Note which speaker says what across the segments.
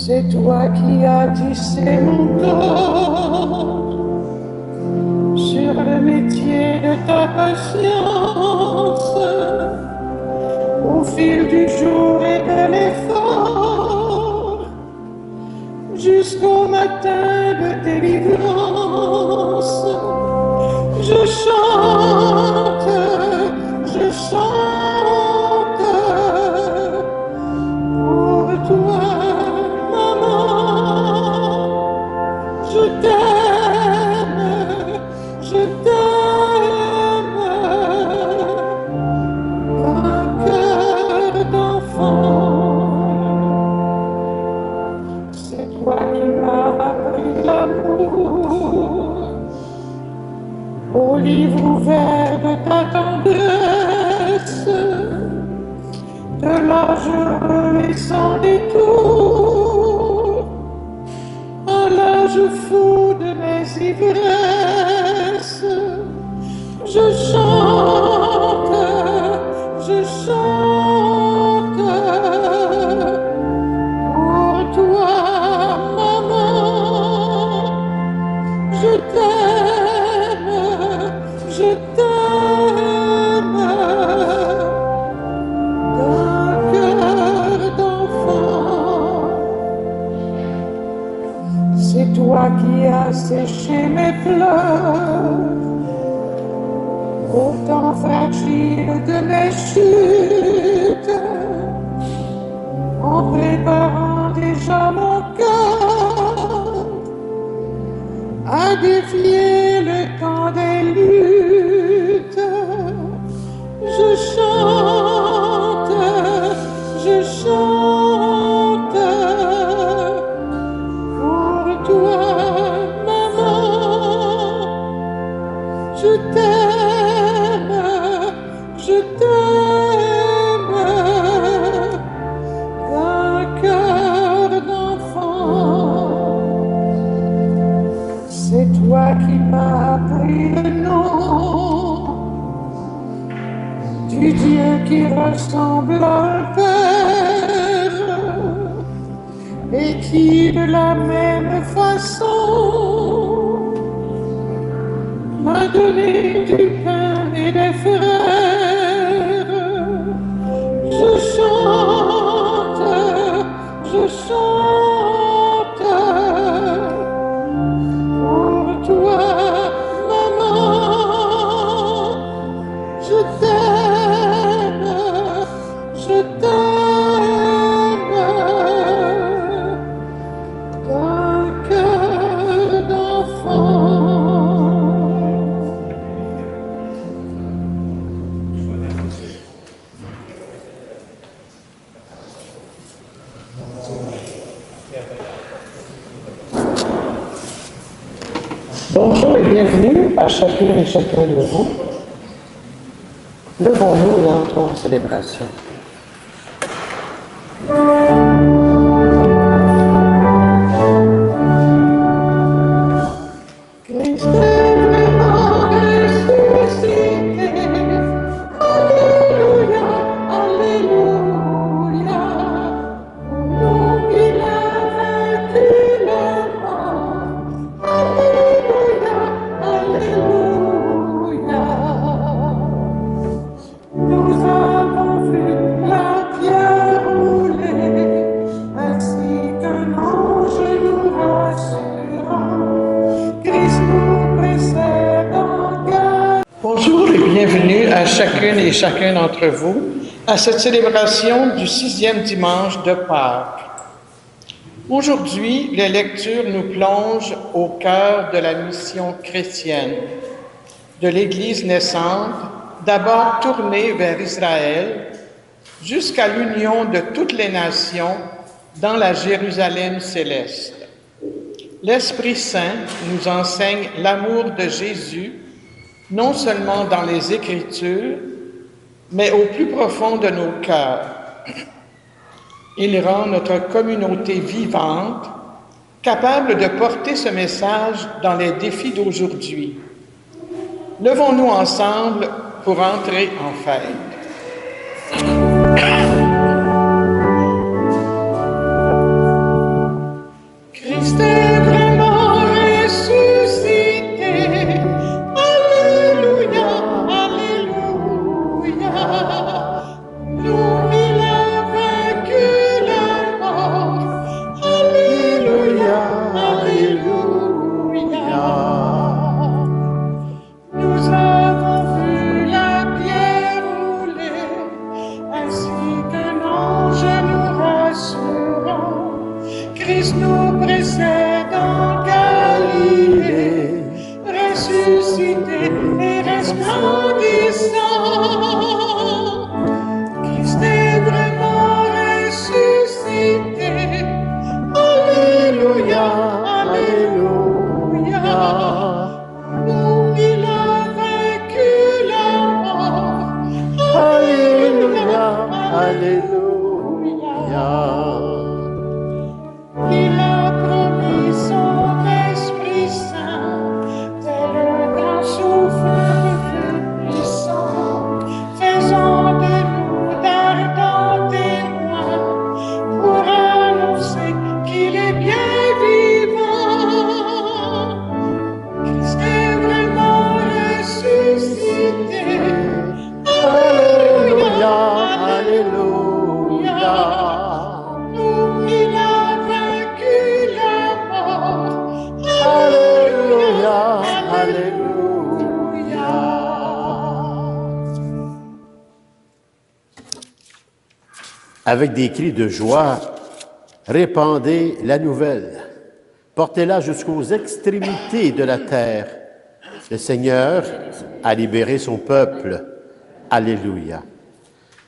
Speaker 1: C'est toi qui as tissé mon corps sur le métier de ta patience. Au fil du jour et de l'effort, jusqu'au matin de délivrance, je chante, je chante pour toi, maman. Je t'aime, je t'aime, un cœur d'enfant. C'est toi qui m'as appris l'amour, au livre ouvert de ta tendresse, de l'âge heureux et sans détour, à l'âge fou de mes ivresses. Je chante, je chante pour toi, maman. Je t'aime, je t'aime, d'un cœur d'enfant. C'est toi qui as séché mes pleurs, au temps fragile de mes chutes, en préparant déjà mon cœur à défier le temps des luttes. Je chante, je chante pour toi, maman. Je t'aime, je t'aime, d'un cœur d'enfant. C'est toi qui m'as appris le nom du Dieu qui ressemble à un père et qui de la même façon m'a donné du pain et des frères. Je chante, je chante pour toi, maman. Je t'aime, je t'aime, d'un cœur d'enfant. Bonjour et bienvenue à chacune et chacun de vous. Levons-nous et entrons en célébration. Christ est vraiment ressuscité. Alléluia, alléluia. Nous il a vaincu le mort. Alléluia, alléluia. Nous avons vu la pierre rouler, ainsi qu'un ange nous rassurant. Christ nous précède en garde. Bonjour et bienvenue à chacune et chacun d'entre vous à cette célébration du 6e dimanche de Pâques. Aujourd'hui, les lectures nous plongent au cœur de la mission chrétienne de l'Église naissante, d'abord tournée vers Israël, jusqu'à l'union de toutes les nations dans la Jérusalem céleste. L'Esprit Saint nous enseigne l'amour de Jésus, non seulement dans les Écritures, mais au plus profond de nos cœurs. Il rend notre communauté vivante, capable de porter ce message dans les défis d'aujourd'hui. Levons-nous ensemble pour entrer en fête. Christ nous précède en Galilée, ressuscité et resplendissant. Christ est vraiment ressuscité. Alléluia, Alléluia. Oh, il a vaincu la mort. Alléluia, Alléluia. Il a promis son Esprit Saint, tel un grand souffle de feu puissant, faisant de nous d'ardents témoins pour annoncer qu'il est bien vivant. Christ est vraiment ressuscité. Alléluia, Alléluia. Oh, il a vaincu la mort. Alléluia, Alléluia.
Speaker 2: Avec des cris de joie, répandez la nouvelle. Portez-la jusqu'aux extrémités de la terre. Le Seigneur a libéré son peuple. Alléluia.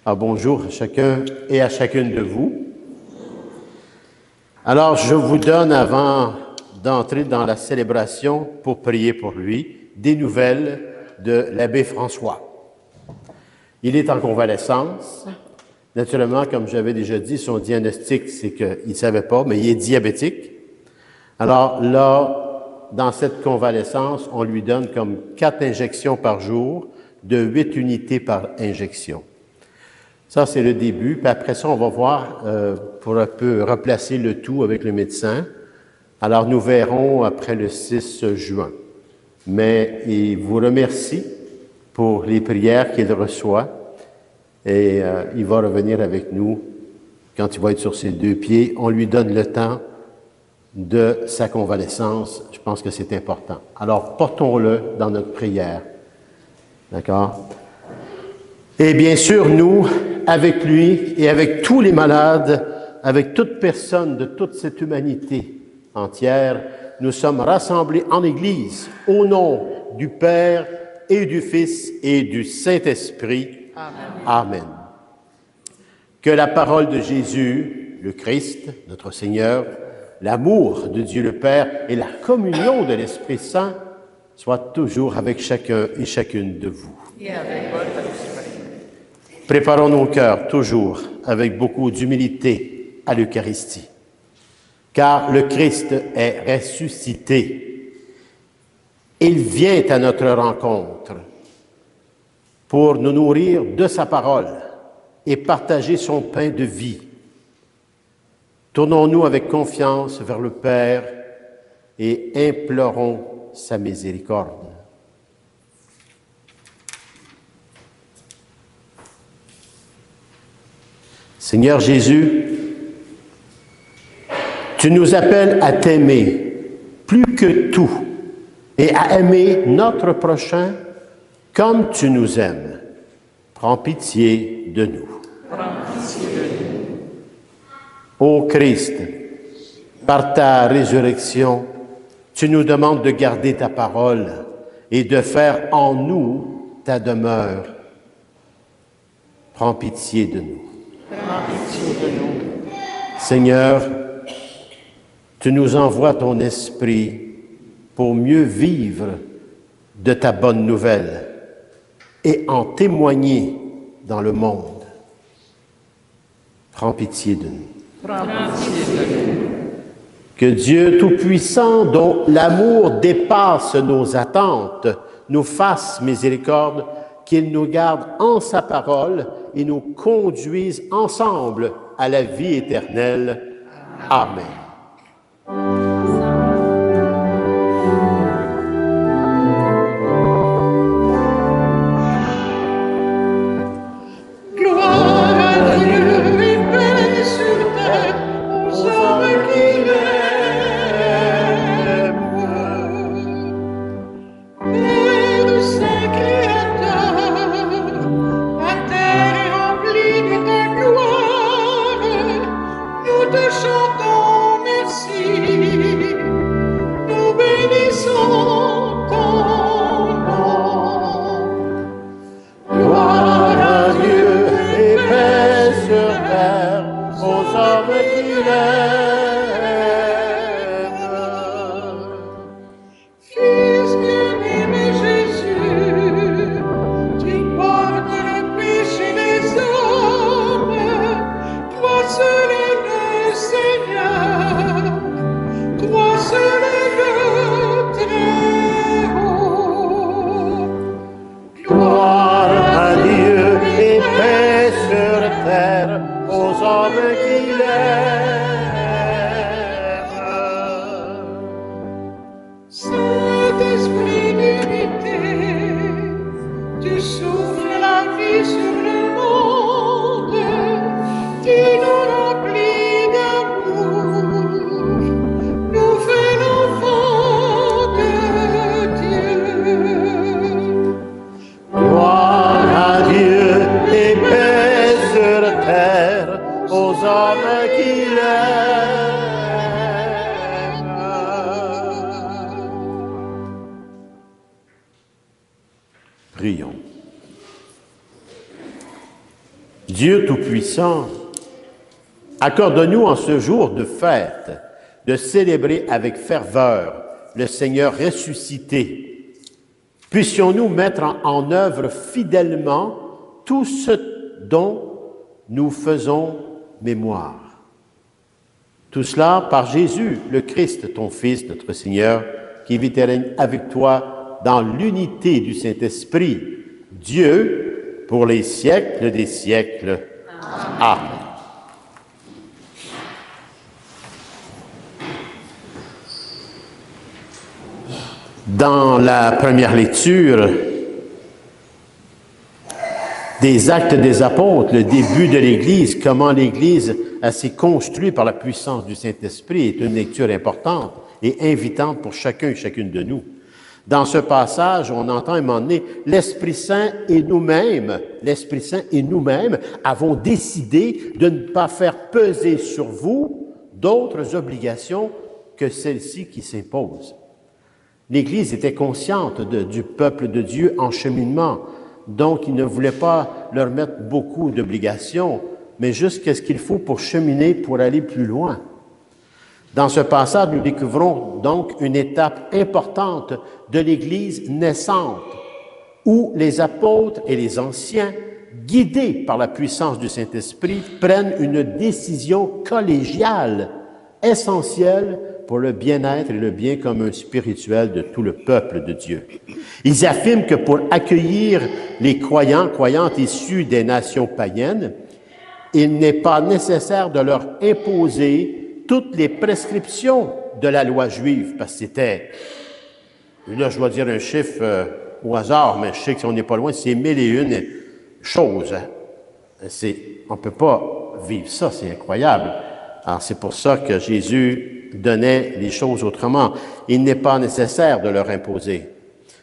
Speaker 2: Bonjour à chacun et à chacune de vous. Alors, je vous donne, avant d'entrer dans la célébration pour prier pour lui, des nouvelles de l'abbé François. Il est en convalescence. Naturellement, comme j'avais déjà dit, son diagnostic, c'est qu'il ne savait pas, mais il est diabétique. Alors là, dans cette convalescence, on lui donne comme 4 injections par jour, de 8 unités par injection. Ça, c'est le début. Puis après ça, on va voir pour un peu replacer le tout avec le médecin. Alors, nous verrons après le 6 juin. Mais il vous remercie pour les prières qu'il reçoit. Et il va revenir avec nous quand il va être sur ses 2 pieds. On lui donne le temps de sa convalescence. Je pense que c'est important. Alors, portons-le dans notre prière. D'accord? Et bien sûr, nous, avec lui et avec tous les malades, avec toute personne de toute cette humanité entière, nous sommes rassemblés en Église au nom du Père et du Fils et du Saint-Esprit. Amen. Amen. Que la parole de Jésus, le Christ, notre Seigneur, l'amour de Dieu le Père et la communion de l'Esprit Saint soient toujours avec chacun et chacune de vous. Et avec votre esprit. Préparons nos cœurs toujours avec beaucoup d'humilité à l'Eucharistie, car le Christ est ressuscité. Il vient à notre rencontre pour nous nourrir de sa parole et partager son pain de vie. Tournons-nous avec confiance vers le Père et implorons sa miséricorde. Seigneur Jésus, tu nous appelles à t'aimer plus que tout et à aimer notre prochain comme tu nous aimes. Prends pitié de nous. Prends pitié de nous. Ô Christ, par ta résurrection, tu nous demandes de garder ta parole et de faire en nous ta demeure. Prends pitié de nous. Prends pitié de nous. Seigneur, tu nous envoies ton esprit pour mieux vivre de ta bonne nouvelle et en témoigner dans le monde. Prends pitié de nous. Prends pitié de nous. Que Dieu Tout-Puissant, dont l'amour dépasse nos attentes, nous fasse miséricorde, qu'il nous garde en sa parole et nous conduise ensemble à la vie éternelle. Amen.
Speaker 1: Chantons merci. Seigneur, toi seul es le très haut.
Speaker 2: Gloire à Dieu et paix sur terre aux hommes qui l'aiment.
Speaker 1: Saint-Esprit d'unité, tu souffles la vie sur le monde, tu nous remplis d'amour, nous fais l'enfant de Dieu.
Speaker 2: Gloire à Dieu et paix sur terre aux hommes qui l'aiment. Prions. Dieu Tout-Puissant, accorde-nous en ce jour de fête de célébrer avec ferveur le Seigneur ressuscité. Puissions-nous mettre en œuvre fidèlement tout ce dont nous faisons mémoire. Tout cela par Jésus, le Christ, ton Fils, notre Seigneur, qui vit et règne avec toi dans l'unité du Saint-Esprit, Dieu, pour les siècles des siècles. Amen. Dans la première lecture des Actes des Apôtres, le début de l'Église, comment l'Église s'est construite par la puissance du Saint-Esprit, est une lecture importante et invitante pour chacun et chacune de nous. Dans ce passage, on entend à un moment donné, l'Esprit Saint et nous-mêmes avons décidé de ne pas faire peser sur vous d'autres obligations que celles-ci qui s'imposent. L'Église était consciente du peuple de Dieu en cheminement, donc il ne voulait pas leur mettre beaucoup d'obligations, mais juste qu'est-ce qu'il faut pour cheminer, pour aller plus loin. Dans ce passage, nous découvrons donc une étape importante de l'Église naissante, où les apôtres et les anciens, guidés par la puissance du Saint-Esprit, prennent une décision collégiale, essentielle pour le bien-être et le bien commun spirituel de tout le peuple de Dieu. Ils affirment que pour accueillir les croyantes issus des nations païennes, il n'est pas nécessaire de leur imposer toutes les prescriptions de la loi juive, parce que c'était, là je dois dire un chiffre au hasard, mais je sais que si on n'est pas loin, c'est 1001 choses. On ne peut pas vivre ça, c'est incroyable. Alors c'est pour ça que Jésus donnait les choses autrement. Il n'est pas nécessaire de leur imposer,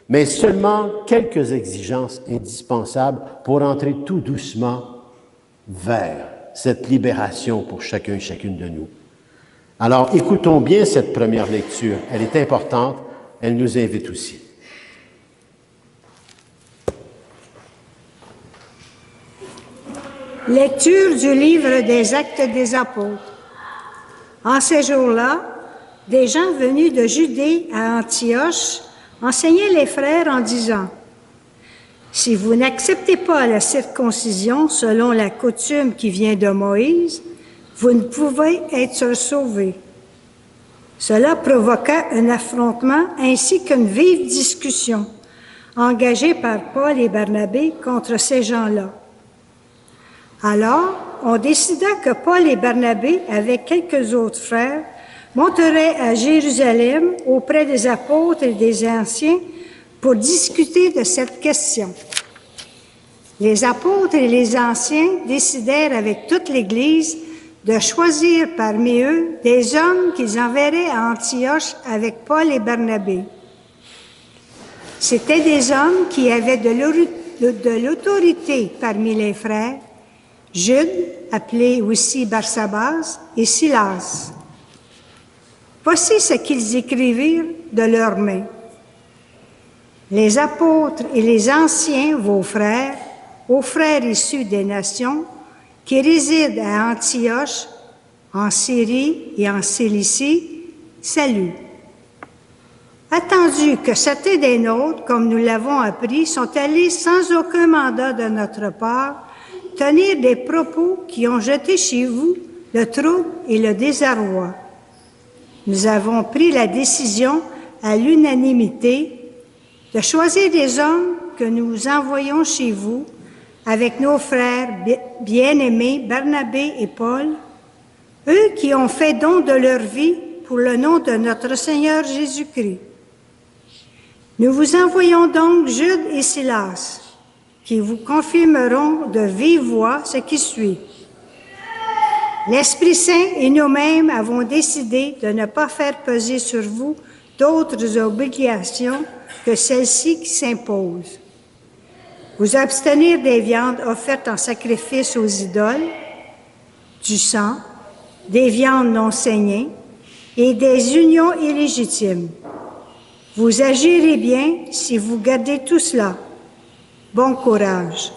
Speaker 2: mais seulement quelques exigences indispensables pour entrer tout doucement vers cette libération pour chacun et chacune de nous. Alors, écoutons bien cette première lecture. Elle est importante, elle nous invite aussi.
Speaker 3: Lecture du livre des Actes des Apôtres. En ces jours-là, des gens venus de Judée à Antioche enseignaient les frères en disant: « Si vous n'acceptez pas la circoncision selon la coutume qui vient de Moïse, vous ne pouvez être sauvés. » Cela provoqua un affrontement ainsi qu'une vive discussion engagée par Paul et Barnabé contre ces gens-là. Alors, on décida que Paul et Barnabé, avec quelques autres frères, monteraient à Jérusalem auprès des apôtres et des anciens pour discuter de cette question. Les apôtres et les anciens décidèrent avec toute l'Église de choisir parmi eux des hommes qu'ils enverraient à Antioche avec Paul et Barnabé. C'étaient des hommes qui avaient de l'autorité parmi les frères, Jude, appelé aussi Barsabas, et Silas. Voici ce qu'ils écrivirent de leurs mains. Les apôtres et les anciens, vos frères, aux frères issus des nations, qui résident à Antioche, en Syrie et en Cilicie, salut. Attendu que certains des nôtres, comme nous l'avons appris, sont allés sans aucun mandat de notre part tenir des propos qui ont jeté chez vous le trouble et le désarroi. Nous avons pris la décision à l'unanimité de choisir des hommes que nous envoyons chez vous avec nos frères bien-aimés Barnabé et Paul, eux qui ont fait don de leur vie pour le nom de notre Seigneur Jésus-Christ. Nous vous envoyons donc Jude et Silas, qui vous confirmeront de vive voix ce qui suit. L'Esprit Saint et nous-mêmes avons décidé de ne pas faire peser sur vous d'autres obligations que celles-ci qui s'imposent. Vous abstenir des viandes offertes en sacrifice aux idoles, du sang, des viandes non saignées et des unions illégitimes. Vous agirez bien si vous gardez tout cela. Bon courage.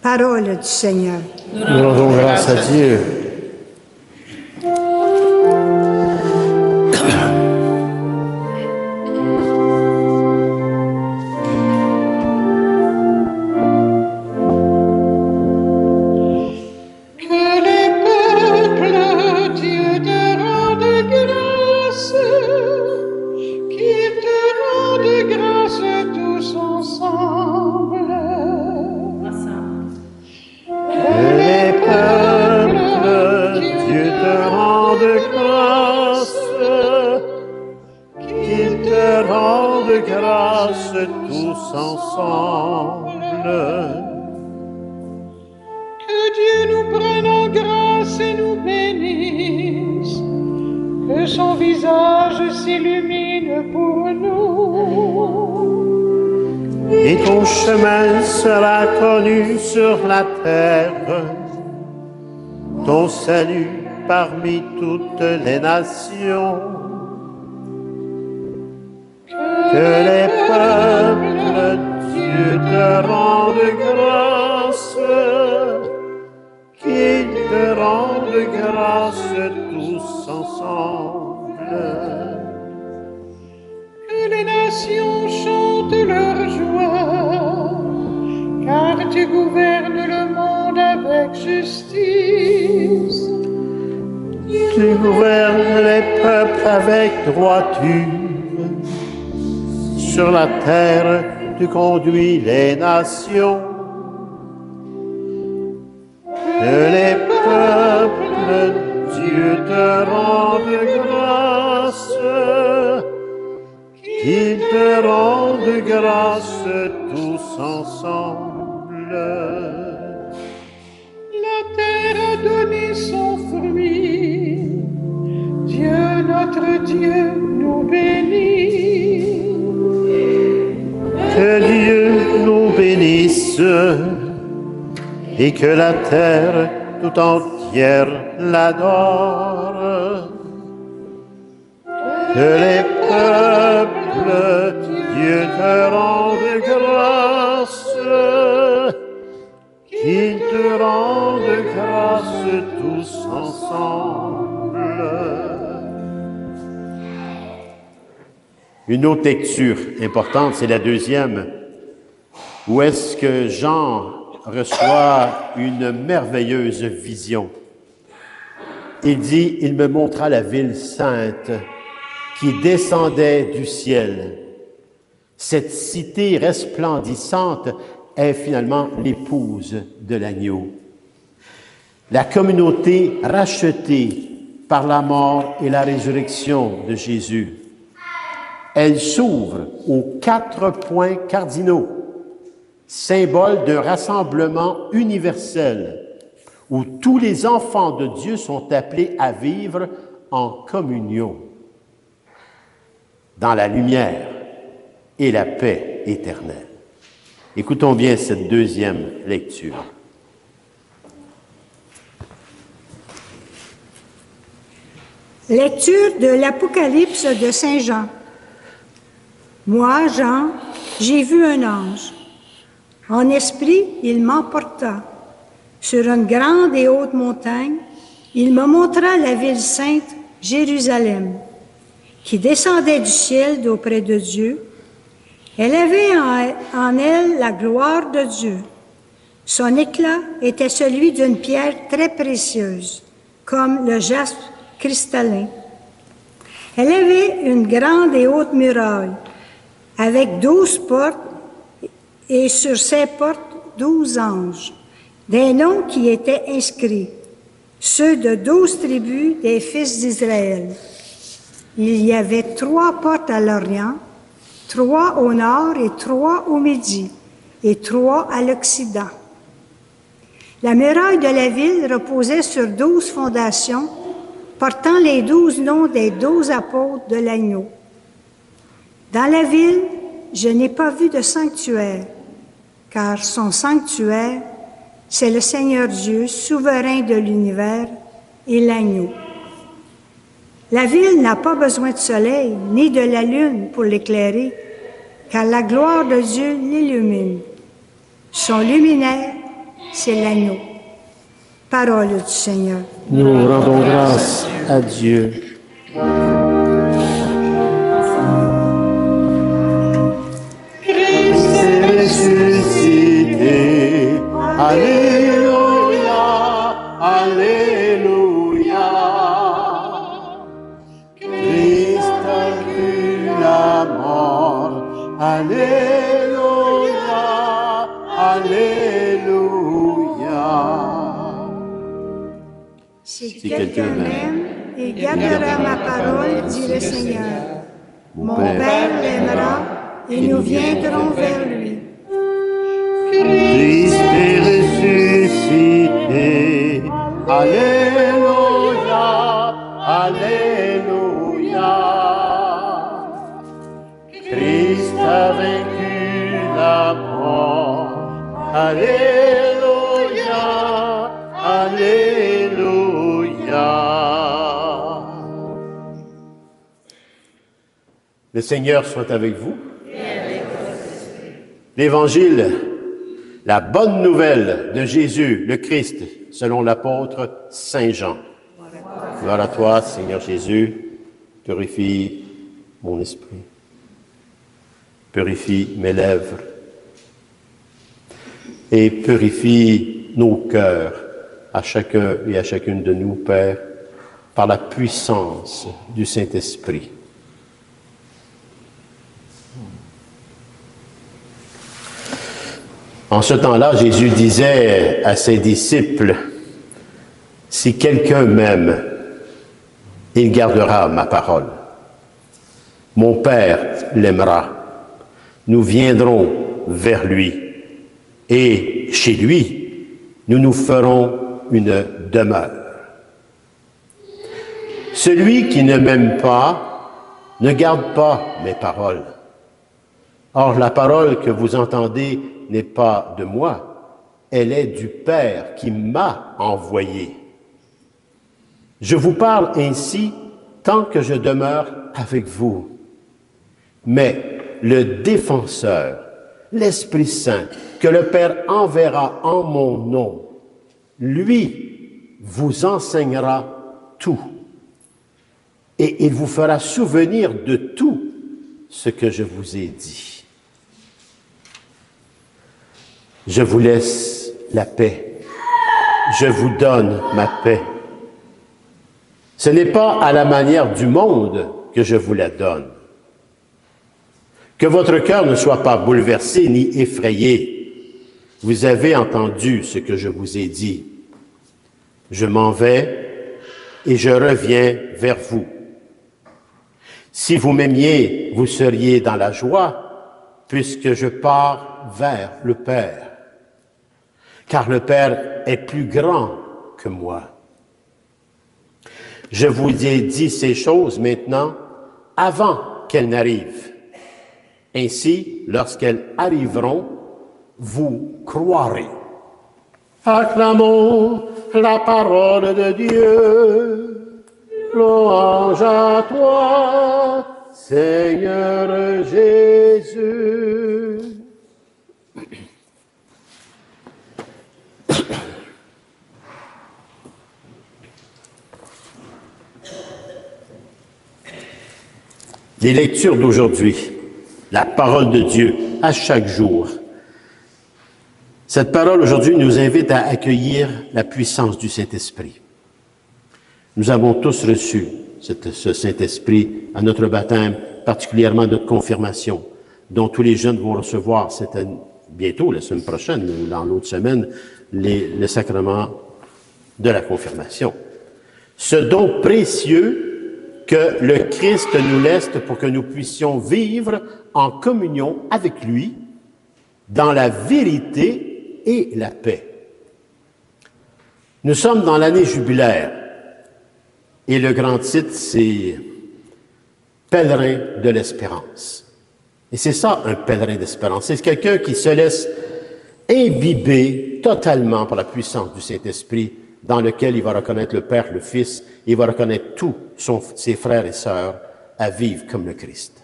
Speaker 3: Parole du Seigneur.
Speaker 2: Nous rendons grâce à Dieu. Sera connu sur la terre, ton salut parmi toutes les nations. Que les peuples, Dieu te rendent grâce, qu'ils te rendent grâce tous ensemble.
Speaker 1: Que les nations chantent leur joie, car tu gouvernes le monde avec justice.
Speaker 2: Tu gouvernes les peuples avec droiture. Sur la terre, tu conduis les nations. Que les peuples, Dieu te rende grâce. Qu'ils te rendent grâce tous ensemble.
Speaker 1: La terre a donné son fruit. Dieu, notre Dieu, nous bénit.
Speaker 2: Que Dieu nous bénisse et que la terre tout entière l'adore. Que les peuples, Dieu te rende grâce, qu'ils te rendent grâce tous ensemble. Une autre lecture importante, c'est la deuxième, où est-ce que Jean reçoit une merveilleuse vision. Il dit, il me montra la ville sainte qui descendait du ciel. Cette cité resplendissante est finalement l'épouse de l'agneau. La communauté rachetée par la mort et la résurrection de Jésus. Elle s'ouvre aux 4 points cardinaux, symbole d'un rassemblement universel où tous les enfants de Dieu sont appelés à vivre en communion, dans la lumière et la paix éternelle. Écoutons bien cette deuxième lecture.
Speaker 3: Lecture de l'Apocalypse de Saint Jean. Moi, Jean, j'ai vu un ange. En esprit, il m'emporta. Sur une grande et haute montagne, il me montra la ville sainte, Jérusalem, qui descendait du ciel d'auprès de Dieu. Elle avait en elle la gloire de Dieu. Son éclat était celui d'une pierre très précieuse, comme le jaspe cristallin. Elle avait une grande et haute muraille, avec 12 portes, et sur ces portes, 12 anges, des noms qui étaient inscrits, ceux de 12 tribus des fils d'Israël. Il y avait 3 portes à l'Orient, 3 au nord et 3 au midi, et 3 à l'Occident. La muraille de la ville reposait sur 12 fondations, portant les 12 noms des 12 apôtres de l'agneau. Dans la ville, je n'ai pas vu de sanctuaire, car son sanctuaire, c'est le Seigneur Dieu, souverain de l'univers, et l'agneau. La ville n'a pas besoin de soleil, ni de la lune pour l'éclairer, car la gloire de Dieu l'illumine. Son luminaire, c'est l'agneau. Parole du Seigneur.
Speaker 2: Nous rendons grâce à Dieu. Christ est ressuscité. Alléluia, Alléluia. Christ a vaincu la mort. Alléluia, Alléluia.
Speaker 3: Si quelqu'un m'aime et gardera ma parole, dit le Seigneur, mon Père l'aimera et nous viendrons vers lui.
Speaker 2: Christ est ressuscité. Alléluia, Alléluia. Christ a vaincu la mort. Alléluia, Alléluia. Le Seigneur soit avec vous. L'Évangile, la bonne nouvelle de Jésus, le Christ, selon l'apôtre Saint Jean. Gloire à toi, Seigneur Jésus, purifie mon esprit, purifie mes lèvres et purifie nos cœurs à chacun et à chacune de nous, Père, par la puissance du Saint-Esprit. En ce temps-là, Jésus disait à ses disciples, « Si quelqu'un m'aime, il gardera ma parole. Mon Père l'aimera. Nous viendrons vers lui, et chez lui, nous nous ferons une demeure. Celui qui ne m'aime pas ne garde pas mes paroles. Or, la parole que vous entendez n'est pas de moi, elle est du Père qui m'a envoyé. Je vous parle ainsi tant que je demeure avec vous. Mais le défenseur, l'Esprit Saint, que le Père enverra en mon nom, lui vous enseignera tout. Et il vous fera souvenir de tout ce que je vous ai dit. Je vous laisse la paix. Je vous donne ma paix. Ce n'est pas à la manière du monde que je vous la donne. Que votre cœur ne soit pas bouleversé ni effrayé. Vous avez entendu ce que je vous ai dit. Je m'en vais et je reviens vers vous. Si vous m'aimiez, vous seriez dans la joie, puisque je pars vers le Père. Car le Père est plus grand que moi. Je vous ai dit ces choses maintenant avant qu'elles n'arrivent. Ainsi, lorsqu'elles arriveront, vous croirez. Acclamons la parole de Dieu. Louange à toi, Seigneur Jésus. Les lectures d'aujourd'hui, la parole de Dieu à chaque jour. Cette parole aujourd'hui nous invite à accueillir la puissance du Saint-Esprit. Nous avons tous reçu ce Saint-Esprit à notre baptême, particulièrement à notre confirmation, dont tous les jeunes vont recevoir bientôt, la semaine prochaine ou dans l'autre semaine, le sacrement de la confirmation. Ce don précieux que le Christ nous laisse pour que nous puissions vivre en communion avec lui dans la vérité et la paix. Nous sommes dans l'année jubilaire et le grand titre, c'est « Pèlerin de l'espérance ». Et c'est ça, un pèlerin d'espérance. C'est quelqu'un qui se laisse imbiber totalement par la puissance du Saint-Esprit, dans lequel il va reconnaître le Père, le Fils, il va reconnaître tous ses frères et sœurs à vivre comme le Christ.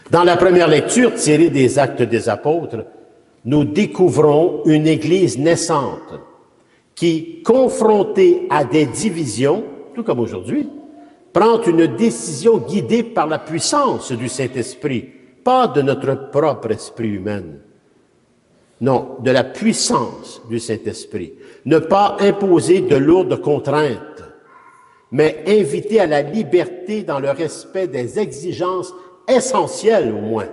Speaker 2: Dans la première lecture tirée des Actes des Apôtres, nous découvrons une Église naissante qui, confrontée à des divisions, tout comme aujourd'hui, prend une décision guidée par la puissance du Saint-Esprit, pas de notre propre esprit humain. Non, de la puissance du Saint-Esprit. Ne pas imposer de lourdes contraintes, mais inviter à la liberté dans le respect des exigences essentielles au moins.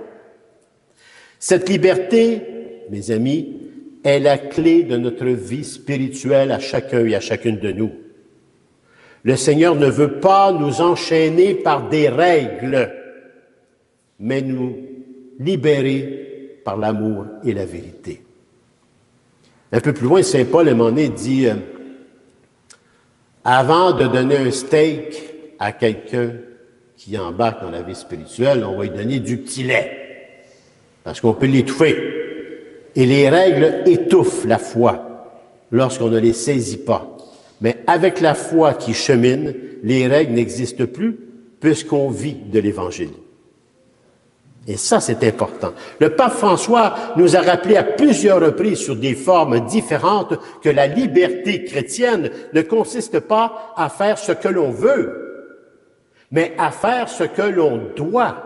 Speaker 2: Cette liberté, mes amis, est la clé de notre vie spirituelle à chacun et à chacune de nous. Le Seigneur ne veut pas nous enchaîner par des règles, mais nous libérer par l'amour et la vérité. Un peu plus loin, Saint Paul, à un moment donné, dit avant de donner un steak à quelqu'un qui embarque dans la vie spirituelle, on va lui donner du petit lait, parce qu'on peut l'étouffer. Et les règles étouffent la foi lorsqu'on ne les saisit pas. Mais avec la foi qui chemine, les règles n'existent plus puisqu'on vit de l'Évangile. Et ça, c'est important. Le pape François nous a rappelé à plusieurs reprises sur des formes différentes que la liberté chrétienne ne consiste pas à faire ce que l'on veut, mais à faire ce que l'on doit,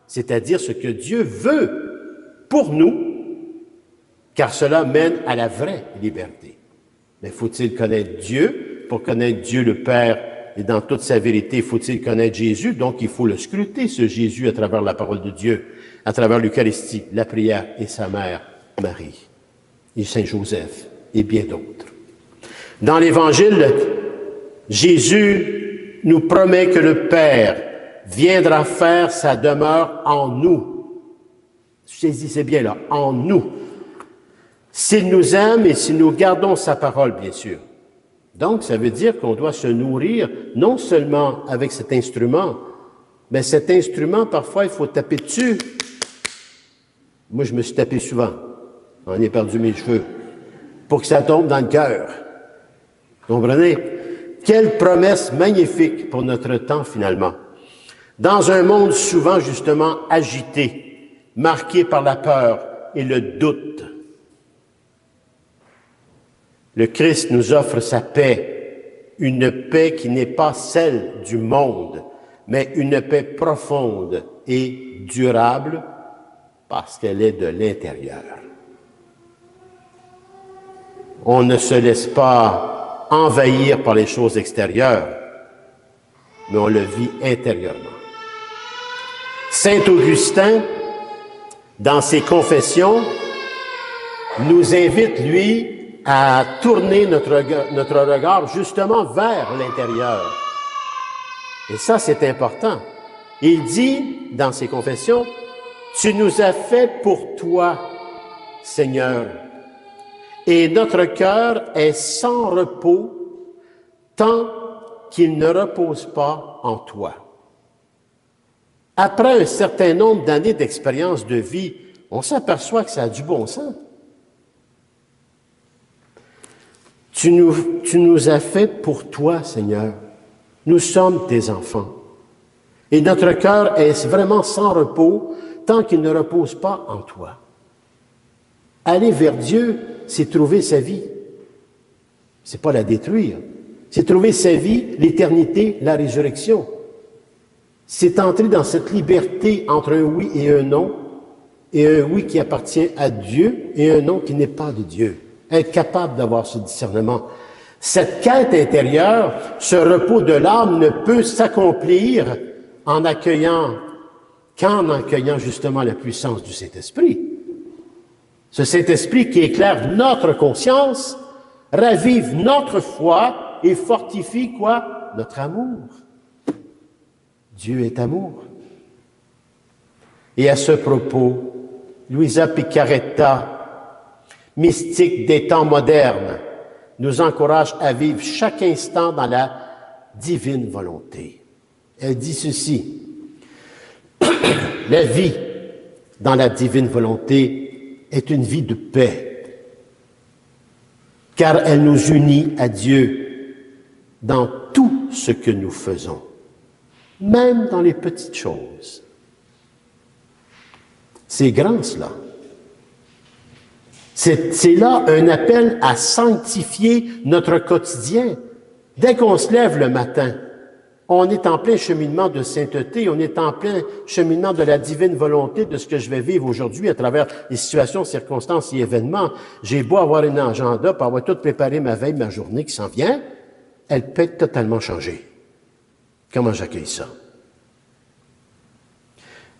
Speaker 2: c'est-à-dire ce que Dieu veut pour nous, car cela mène à la vraie liberté. Mais faut-il connaître Dieu? Pour connaître Dieu le Père et dans toute sa vérité, faut-il connaître Jésus? Donc, il faut le scruter, ce Jésus, à travers la parole de Dieu, à travers l'Eucharistie, la prière et sa mère, Marie, et Saint Joseph, et bien d'autres. Dans l'Évangile, Jésus nous promet que le Père viendra faire sa demeure en nous. Saisissez bien là, en nous. S'il nous aime et si nous gardons sa parole, bien sûr. Donc, ça veut dire qu'on doit se nourrir non seulement avec cet instrument, mais cet instrument, parfois, il faut taper dessus. Moi, je me suis tapé souvent. J'en ai perdu mes cheveux. Pour que ça tombe dans le cœur. Comprenez? Quelle promesse magnifique pour notre temps, finalement. Dans un monde souvent, justement, agité, marqué par la peur et le doute, le Christ nous offre sa paix, une paix qui n'est pas celle du monde, mais une paix profonde et durable parce qu'elle est de l'intérieur. On ne se laisse pas envahir par les choses extérieures, mais on le vit intérieurement. Saint Augustin, dans ses confessions, nous invite, lui, à tourner notre regard justement vers l'intérieur. Et ça, c'est important. Il dit, dans ses confessions, « Tu nous as fait pour toi, Seigneur, et notre cœur est sans repos tant qu'il ne repose pas en toi. » Après un certain nombre d'années d'expérience de vie, on s'aperçoit que ça a du bon sens. Tu nous as fait pour toi, Seigneur. Nous sommes tes enfants. Et notre cœur est vraiment sans repos tant qu'il ne repose pas en toi. Aller vers Dieu, c'est trouver sa vie. C'est pas la détruire. C'est trouver sa vie, l'éternité, la résurrection. C'est entrer dans cette liberté entre un oui et un non, et un oui qui appartient à Dieu et un non qui n'est pas de Dieu. Être capable d'avoir ce discernement. Cette quête intérieure, ce repos de l'âme ne peut s'accomplir qu'en accueillant justement la puissance du Saint-Esprit. Ce Saint-Esprit qui éclaire notre conscience, ravive notre foi et fortifie quoi? Notre amour. Dieu est amour. Et à ce propos, Luisa Picaretta, mystique des temps modernes, nous encourage à vivre chaque instant dans la divine volonté. Elle dit ceci: la vie dans la divine volonté est une vie de paix, car elle nous unit à Dieu dans tout ce que nous faisons, même dans les petites choses. C'est grand, cela. C'est là un appel à sanctifier notre quotidien. Dès qu'on se lève le matin, on est en plein cheminement de sainteté, on est en plein cheminement de la divine volonté de ce que je vais vivre aujourd'hui à travers les situations, circonstances et événements. J'ai beau avoir un agenda pour avoir tout préparé ma veille, ma journée qui s'en vient, elle peut être totalement changée. Comment j'accueille ça?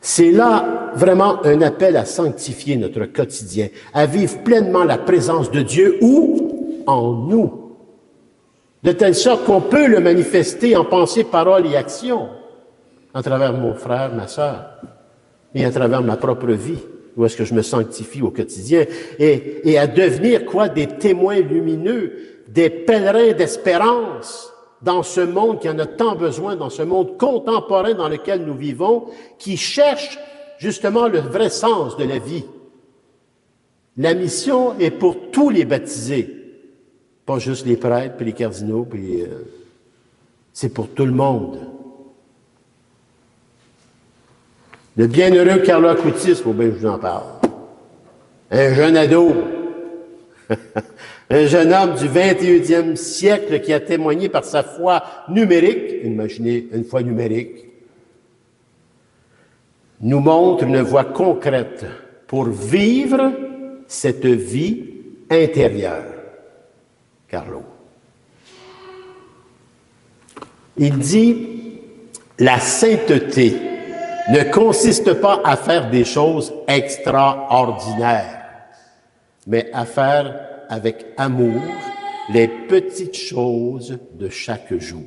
Speaker 2: C'est là vraiment un appel à sanctifier notre quotidien, à vivre pleinement la présence de Dieu où? En nous. De telle sorte qu'on peut le manifester en pensée, parole et action, à travers mon frère, ma sœur, et à travers ma propre vie, où est-ce que je me sanctifie au quotidien, et à devenir quoi? Des témoins lumineux, des pèlerins d'espérance, dans ce monde qui en a tant besoin, dans ce monde contemporain dans lequel nous vivons, qui cherche justement le vrai sens de la vie. La mission est pour tous les baptisés, pas juste les prêtres, puis les cardinaux, puis c'est pour tout le monde. Le bienheureux Carlo Acutis, faut bien que je vous en parle. Un jeune ado, un jeune homme du 21e siècle qui a témoigné par sa foi numérique, imaginez une foi numérique, nous montre une voie concrète pour vivre cette vie intérieure. Carlo. Il dit, la sainteté ne consiste pas à faire des choses extraordinaires, mais à faire avec amour les petites choses de chaque jour.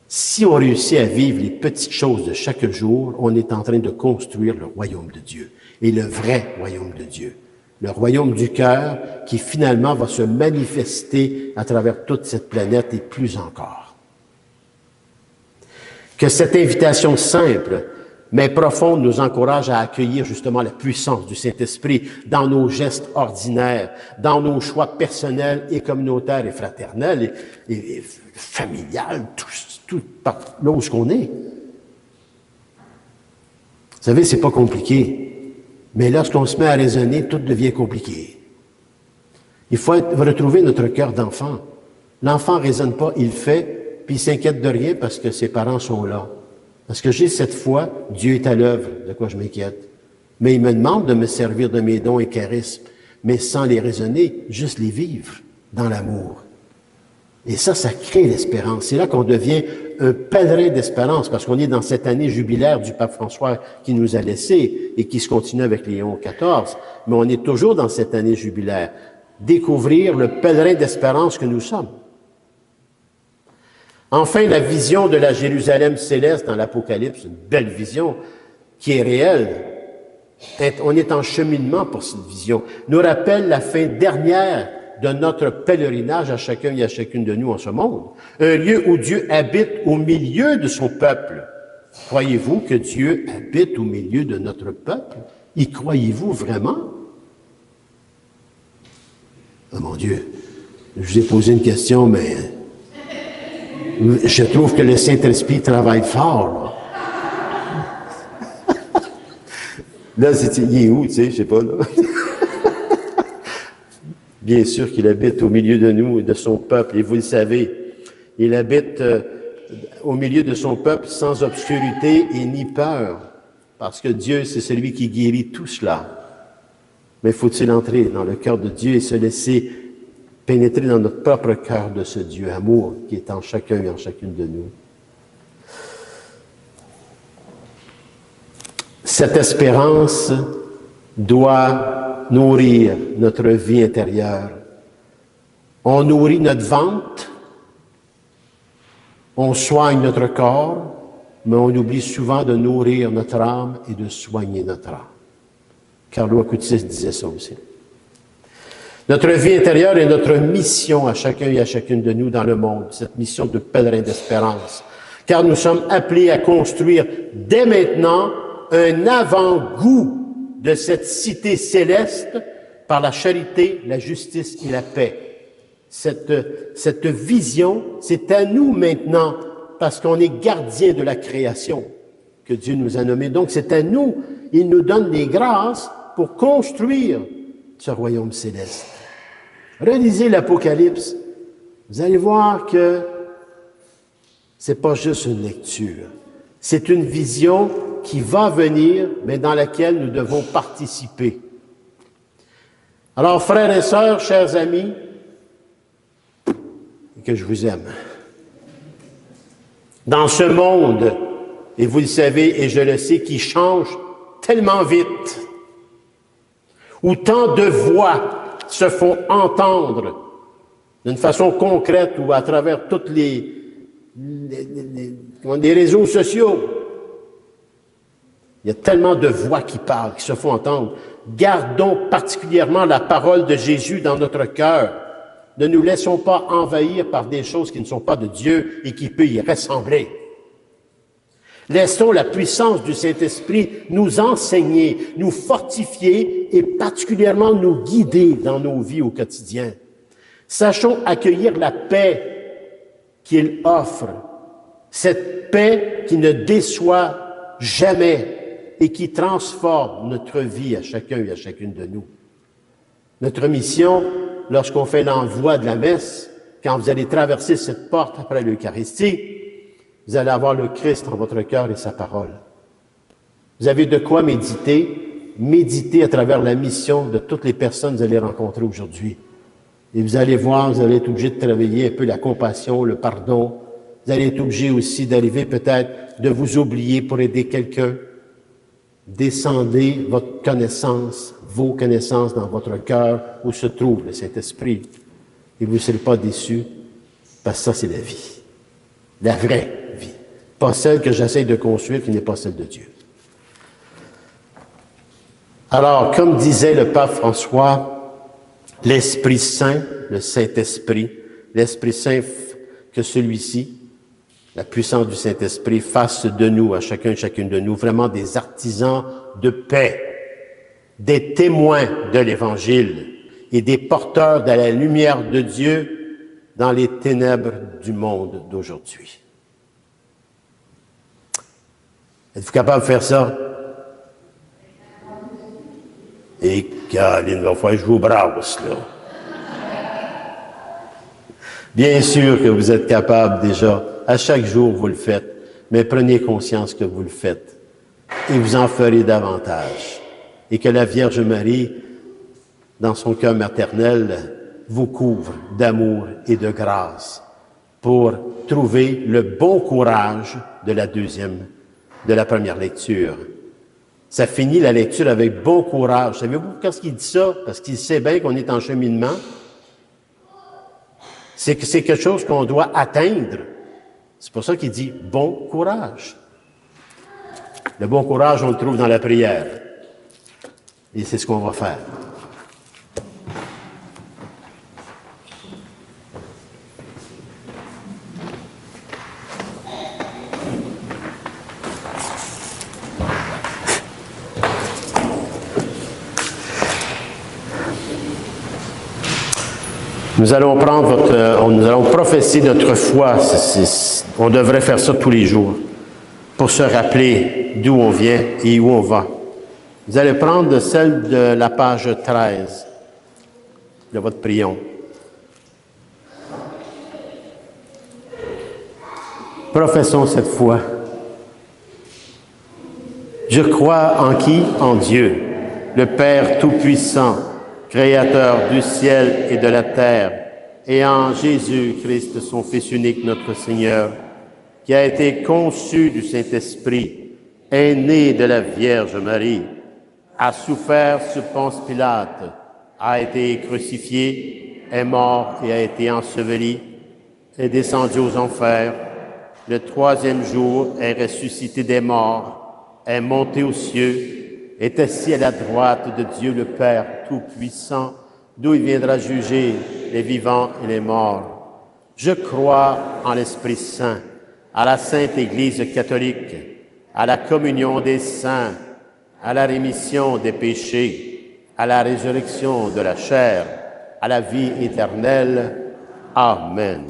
Speaker 2: Si on réussit à vivre les petites choses de chaque jour, on est en train de construire le royaume de Dieu, et le vrai royaume de Dieu, le royaume du cœur qui finalement va se manifester à travers toute cette planète et plus encore. Que cette invitation simple mais profonde nous encourage à accueillir justement la puissance du Saint-Esprit dans nos gestes ordinaires, dans nos choix personnels et communautaires et fraternels et familiales, tout là où qu'on est. Vous savez, c'est pas compliqué, mais lorsqu'on se met à raisonner, tout devient compliqué. Il faut retrouver notre cœur d'enfant. L'enfant raisonne pas, il fait, puis il s'inquiète de rien parce que ses parents sont là. Parce que j'ai cette foi, Dieu est à l'œuvre, de quoi je m'inquiète. Mais il me demande de me servir de mes dons et charismes, mais sans les raisonner, juste les vivre dans l'amour. Et ça crée l'espérance. C'est là qu'on devient un pèlerin d'espérance, parce qu'on est dans cette année jubilaire du pape François qui nous a laissés et qui se continue avec Léon XIV. Mais on est toujours dans cette année jubilaire. Découvrir le pèlerin d'espérance que nous sommes. Enfin, la vision de la Jérusalem céleste dans l'Apocalypse, une belle vision qui est réelle. On est en cheminement pour cette vision. Nous rappelle la fin dernière de notre pèlerinage à chacun et à chacune de nous en ce monde. Un lieu où Dieu habite au milieu de son peuple. Croyez-vous que Dieu habite au milieu de notre peuple? Y croyez-vous vraiment? Oh mon Dieu, je vous ai posé une question, mais je trouve que le Saint-Esprit travaille fort. Là, il est où, tu sais, je sais pas, là. Bien sûr qu'il habite au milieu de nous et de son peuple, et vous le savez. Il habite au milieu de son peuple sans obscurité et ni peur, parce que Dieu, c'est celui qui guérit tout cela. Mais faut-il entrer dans le cœur de Dieu et se laisser pénétrer dans notre propre cœur de ce Dieu amour qui est en chacun et en chacune de nous? Cette espérance doit nourrir notre vie intérieure. On nourrit notre ventre, on soigne notre corps, mais on oublie souvent de nourrir notre âme et de soigner notre âme. Carlo Acutis disait ça aussi. Notre vie intérieure est notre mission à chacun et à chacune de nous dans le monde, cette mission de pèlerin d'espérance, car nous sommes appelés à construire dès maintenant un avant-goût de cette cité céleste par la charité, la justice et la paix. Cette vision, c'est à nous maintenant, parce qu'on est gardien de la création que Dieu nous a nommés. Donc, c'est à nous. Il nous donne des grâces pour construire ce royaume céleste. Relisez l'Apocalypse. Vous allez voir que c'est pas juste une lecture. C'est une vision qui va venir, mais dans laquelle nous devons participer. Alors, frères et sœurs, chers amis, que je vous aime. Dans ce monde, et vous le savez, et je le sais, qui change tellement vite, où tant de voix se font entendre d'une façon concrète ou à travers toutes les réseaux sociaux. Il y a tellement de voix qui parlent, qui se font entendre. Gardons particulièrement la parole de Jésus dans notre cœur. Ne nous laissons pas envahir par des choses qui ne sont pas de Dieu et qui peuvent y ressembler. Laissons la puissance du Saint-Esprit nous enseigner, nous fortifier et particulièrement nous guider dans nos vies au quotidien. Sachons accueillir la paix qu'il offre, cette paix qui ne déçoit jamais et qui transforme notre vie à chacun et à chacune de nous. Notre mission, lorsqu'on fait l'envoi de la messe, quand vous allez traverser cette porte après l'Eucharistie, vous allez avoir le Christ en votre cœur et sa parole. Vous avez de quoi méditer, méditer à travers la mission de toutes les personnes que vous allez rencontrer aujourd'hui. Et vous allez voir, vous allez être obligé de travailler un peu la compassion, le pardon. Vous allez être obligé aussi d'arriver peut-être de vous oublier pour aider quelqu'un. Descendez votre connaissance, vos connaissances dans votre cœur où se trouve le Saint-Esprit. Et vous ne serez pas déçus, parce que ça, c'est la vie. La vraie vie. Pas celle que j'essaie de construire, qui n'est pas celle de Dieu. Alors, comme disait le pape François, l'Esprit Saint, le Saint-Esprit, l'Esprit Saint, que celui-ci, la puissance du Saint-Esprit, fasse de nous, à chacun et chacune de nous, vraiment des artisans de paix, des témoins de l'Évangile et des porteurs de la lumière de Dieu dans les ténèbres du monde d'aujourd'hui. Êtes-vous capable de faire ça? Et Caroline, va falloir que je vous brasse, là. Bien sûr que vous êtes capable déjà. À chaque jour, vous le faites. Mais prenez conscience que vous le faites. Et vous en ferez davantage. Et que la Vierge Marie, dans son cœur maternel, vous couvre d'amour et de grâce pour trouver le bon courage de la première lecture. Ça finit la lecture avec bon courage. Savez-vous pourquoi il dit ça? Parce qu'il sait bien qu'on est en cheminement. C'est que c'est quelque chose qu'on doit atteindre. C'est pour ça qu'il dit bon courage. Le bon courage, on le trouve dans la prière. Et c'est ce qu'on va faire. Nous allons professer notre foi. On devrait faire ça tous les jours pour se rappeler d'où on vient et où on va. Vous allez prendre celle de la page 13 de votre prion. Professons cette foi. Je crois en qui? En Dieu, le Père Tout-Puissant, Créateur du ciel et de la terre, et en Jésus-Christ, son Fils unique, notre Seigneur, qui a été conçu du Saint-Esprit, est né de la Vierge Marie, a souffert sous Ponce Pilate, a été crucifié, est mort et a été enseveli, est descendu aux enfers. Le troisième jour est ressuscité des morts, est monté aux cieux, est assis à la droite de Dieu le Père Tout-Puissant, d'où il viendra juger les vivants et les morts. Je crois en l'Esprit Saint, à la Sainte Église catholique, à la communion des saints, à la rémission des péchés, à la résurrection de la chair, à la vie éternelle. Amen.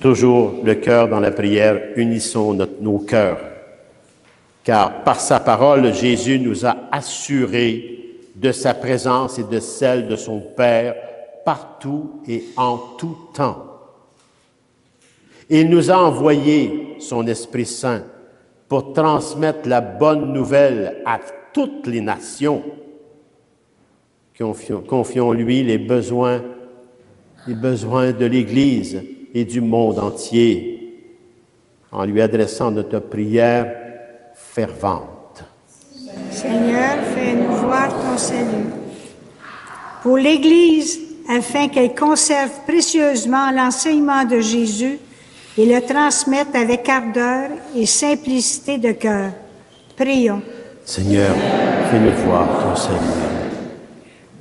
Speaker 2: Toujours le cœur dans la prière, unissons nos cœurs. Car par sa parole, Jésus nous a assurés de sa présence et de celle de son Père partout et en tout temps. Il nous a envoyé son Esprit Saint pour transmettre la bonne nouvelle à toutes les nations. Confions-lui les besoins de l'Église et du monde entier, en lui adressant notre prière fervente.
Speaker 3: Seigneur, fais-nous voir ton salut. Pour l'Église, afin qu'elle conserve précieusement l'enseignement de Jésus et le transmette avec ardeur et simplicité de cœur. Prions.
Speaker 2: Seigneur, fais-nous voir ton salut.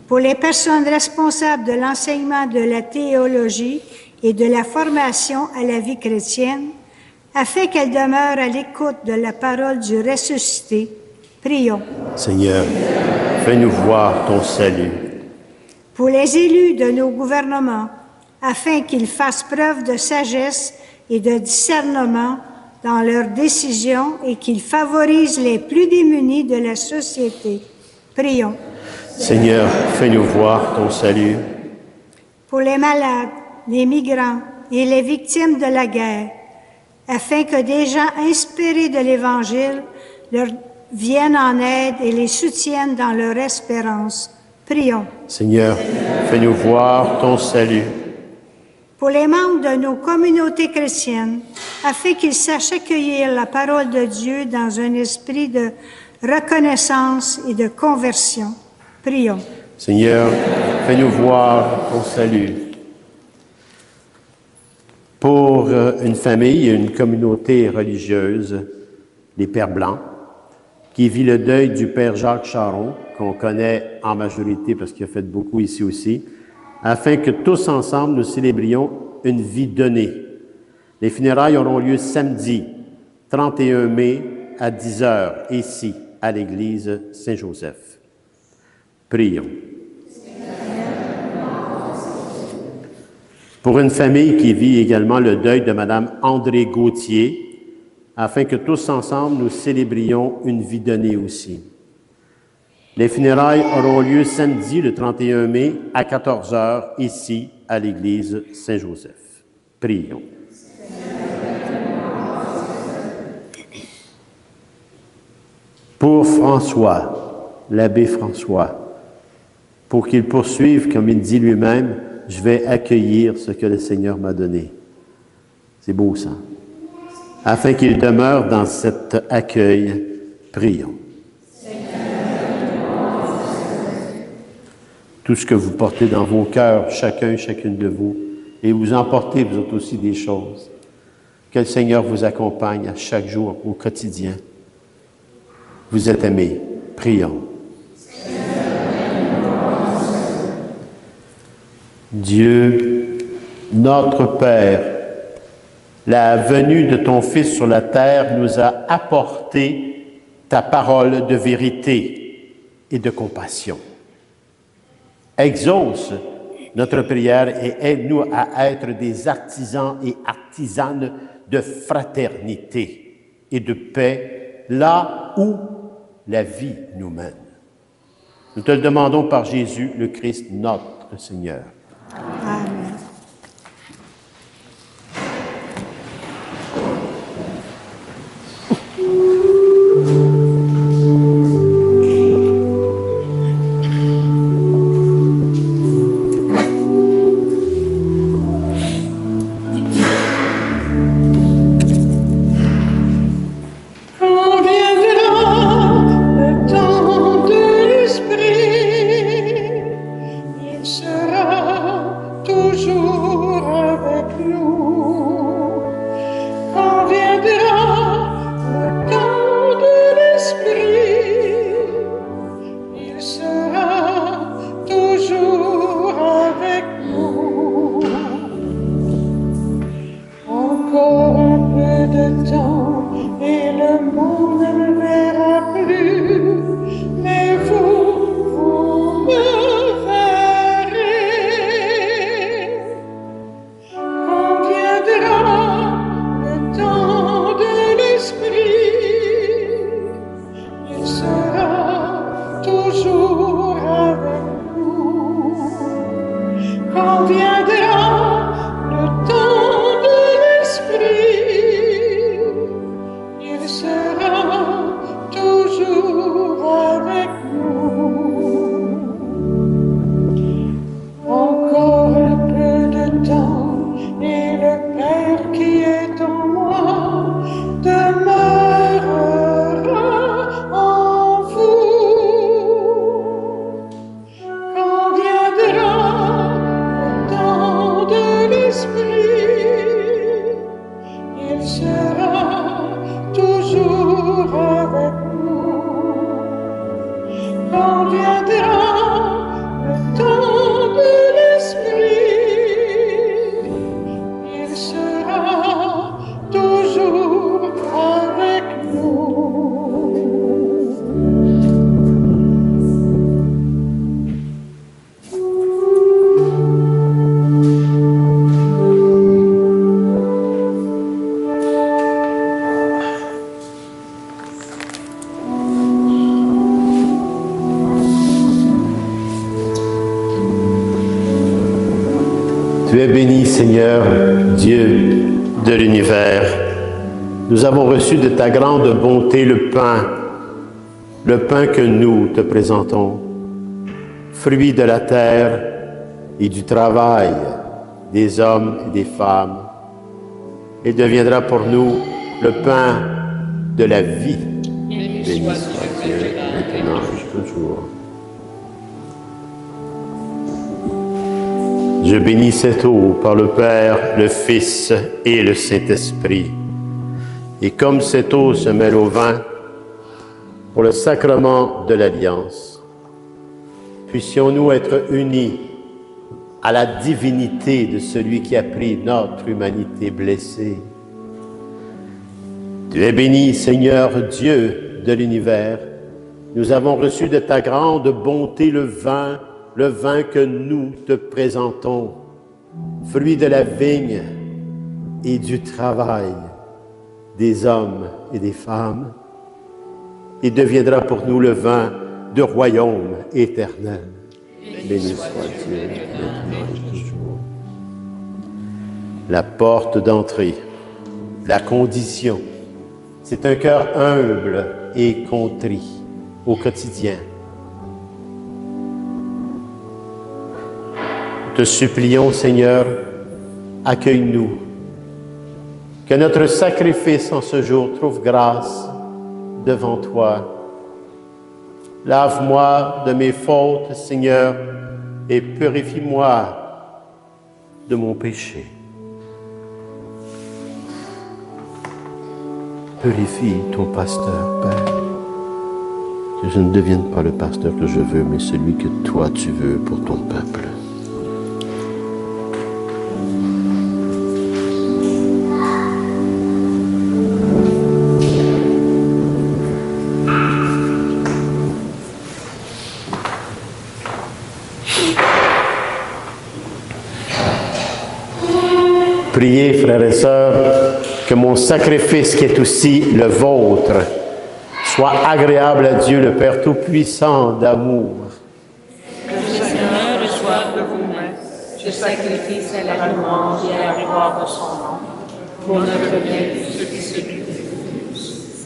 Speaker 3: Pour les personnes responsables de l'enseignement de la théologie et de la formation à la vie chrétienne, afin qu'elles demeurent à l'écoute de la parole du ressuscité, prions.
Speaker 2: Seigneur, fais-nous voir ton salut.
Speaker 3: Pour les élus de nos gouvernements, afin qu'ils fassent preuve de sagesse et de discernement dans leurs décisions et qu'ils favorisent les plus démunis de la société, prions.
Speaker 2: Seigneur, fais-nous voir ton salut.
Speaker 3: Pour les malades, les migrants et les victimes de la guerre, afin que des gens inspirés de l'Évangile leur viennent en aide et les soutiennent dans leur espérance. Prions.
Speaker 2: Seigneur, fais-nous voir ton salut.
Speaker 3: Pour les membres de nos communautés chrétiennes, afin qu'ils sachent accueillir la parole de Dieu dans un esprit de reconnaissance et de conversion. Prions.
Speaker 2: Seigneur, fais-nous voir ton salut. Pour une famille et une communauté religieuse, les Pères Blancs, qui vit le deuil du Père Jacques Charon, qu'on connaît en majorité parce qu'il a fait beaucoup ici aussi, afin que tous ensemble nous célébrions une vie donnée. Les funérailles auront lieu samedi, 31 mai, à 10h, ici, à l'église Saint-Joseph. Prions. Pour une famille qui vit également le deuil de Madame André Gauthier, afin que tous ensemble nous célébrions une vie donnée aussi. Les funérailles auront lieu samedi, le 31 mai, à 14h, ici, à l'église Saint-Joseph. Prions. Pour François, l'abbé François, pour qu'il poursuive, comme il dit lui-même, « Je vais accueillir ce que le Seigneur m'a donné ». C'est beau ça. Afin qu'il demeure dans cet accueil, prions. Tout ce que vous portez dans vos cœurs, chacun, chacune de vous, et vous emportez, vous autres aussi, des choses. Que le Seigneur vous accompagne à chaque jour, au quotidien. Vous êtes aimés. Prions. Dieu, notre Père, la venue de ton Fils sur la terre nous a apporté ta parole de vérité et de compassion. Exauce notre prière et aide-nous à être des artisans et artisanes de fraternité et de paix là où la vie nous mène. Nous te le demandons par Jésus, le Christ, notre Seigneur.
Speaker 3: Amen.
Speaker 2: béni, Seigneur, Dieu de l'univers. Nous avons reçu de ta grande bonté le pain que nous te présentons, fruit de la terre et du travail des hommes et des femmes. Il deviendra pour nous le pain de la vie. Béni soit Dieu, maintenant et toujours. Je bénis cette eau par le Père, le Fils et le Saint-Esprit. Et comme cette eau se mêle au vin, pour le sacrement de l'Alliance, puissions-nous être unis à la divinité de celui qui a pris notre humanité blessée. Tu es béni, Seigneur Dieu de l'univers. Nous avons reçu de ta grande bonté le vin que nous te présentons, fruit de la vigne et du travail des hommes et des femmes. Il deviendra pour nous le vin de royaume éternel. Béni soit Dieu, maintenant et toujours. La porte d'entrée, la condition, c'est un cœur humble et contrit au quotidien. Te supplions, Seigneur, accueille-nous. Que notre sacrifice en ce jour trouve grâce devant toi. Lave-moi de mes fautes, Seigneur, et purifie-moi de mon péché. Purifie ton pasteur, Père. Que je ne devienne pas le pasteur que je veux, mais celui que toi tu veux pour ton peuple. Priez, frères et sœurs, que mon sacrifice qui est aussi le vôtre soit agréable à Dieu le Père Tout-Puissant d'amour.
Speaker 4: Que le Seigneur reçoive de vous-même ce sacrifice à la louange et à la gloire de son nom, pour notre bien et celui de tous.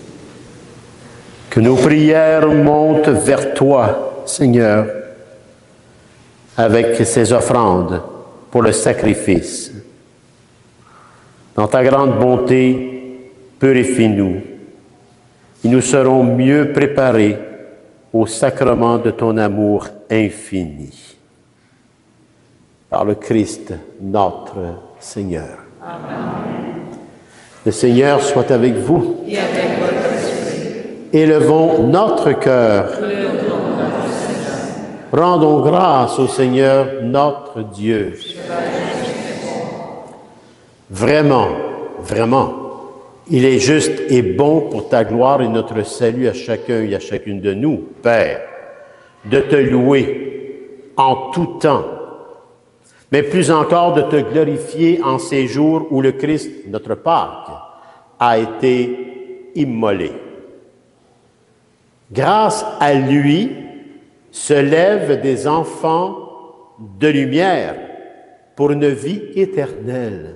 Speaker 2: Que nos prières montent vers toi, Seigneur, avec ces offrandes pour le sacrifice. Dans ta grande bonté, purifie-nous, et nous serons mieux préparés au sacrement de ton amour infini. Par le Christ, notre Seigneur. Amen. Le Seigneur soit avec vous.
Speaker 4: Et avec votre esprit.
Speaker 2: Élevons notre cœur. Rendons grâce au Seigneur, notre Dieu. Vraiment, vraiment, il est juste et bon pour ta gloire et notre salut à chacun et à chacune de nous, Père, de te louer en tout temps, mais plus encore de te glorifier en ces jours où le Christ, notre Pâque, a été immolé. Grâce à lui se lèvent des enfants de lumière pour une vie éternelle.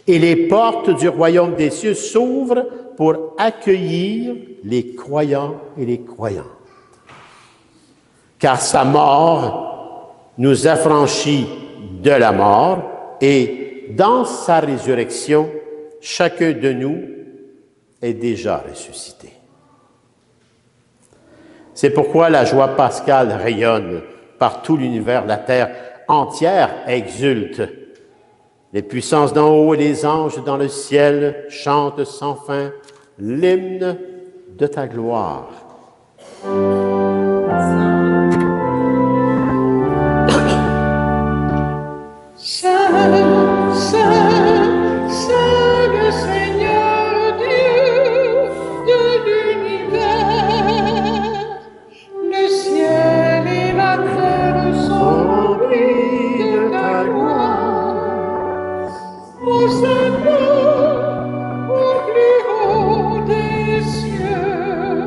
Speaker 2: Et les portes du royaume des cieux s'ouvrent pour accueillir les croyants et les croyantes. Car sa mort nous affranchit de la mort et dans sa résurrection, chacun de nous est déjà ressuscité. C'est pourquoi la joie pascale rayonne par tout l'univers, la terre entière exulte. Les puissances d'en haut et les anges dans le ciel chantent sans fin l'hymne de ta gloire.
Speaker 5: Saint, Saint, Saint le Seigneur Dieu de l'univers, le ciel et la terre sont remplis de ta gloire. Hosanna au plus haut des cieux.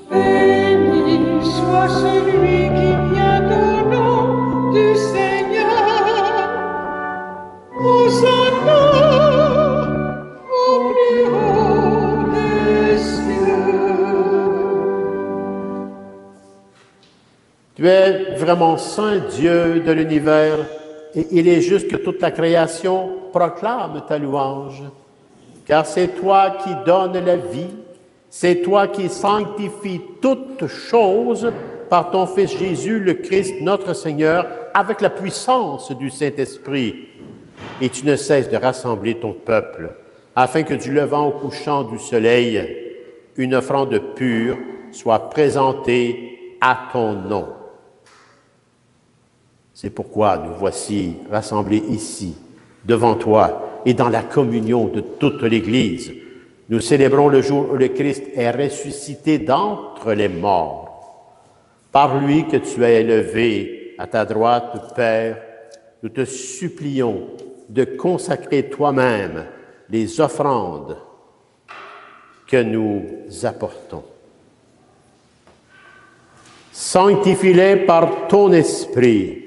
Speaker 5: Béni soit celui qui vient au nom du Seigneur.
Speaker 2: vraiment saint, Dieu de l'univers, et il est juste que toute la création proclame ta louange. Car c'est toi qui donnes la vie, c'est toi qui sanctifies toutes choses par ton Fils Jésus, le Christ, notre Seigneur, avec la puissance du Saint-Esprit. Et tu ne cesses de rassembler ton peuple, afin que du levant au couchant du soleil, une offrande pure soit présentée à ton nom. C'est pourquoi nous voici rassemblés ici, devant toi, et dans la communion de toute l'Église. Nous célébrons le jour où le Christ est ressuscité d'entre les morts. Par lui que tu as élevé à ta droite, Père, nous te supplions de consacrer toi-même les offrandes que nous apportons. Sanctifie-les par ton Esprit,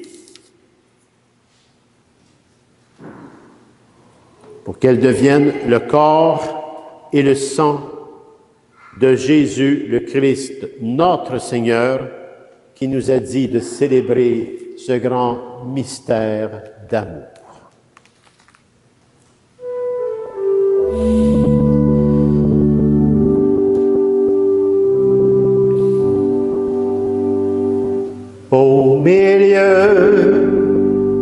Speaker 2: pour qu'elles deviennent le corps et le sang de Jésus le Christ, notre Seigneur, qui nous a dit de célébrer ce grand mystère d'amour. Au milieu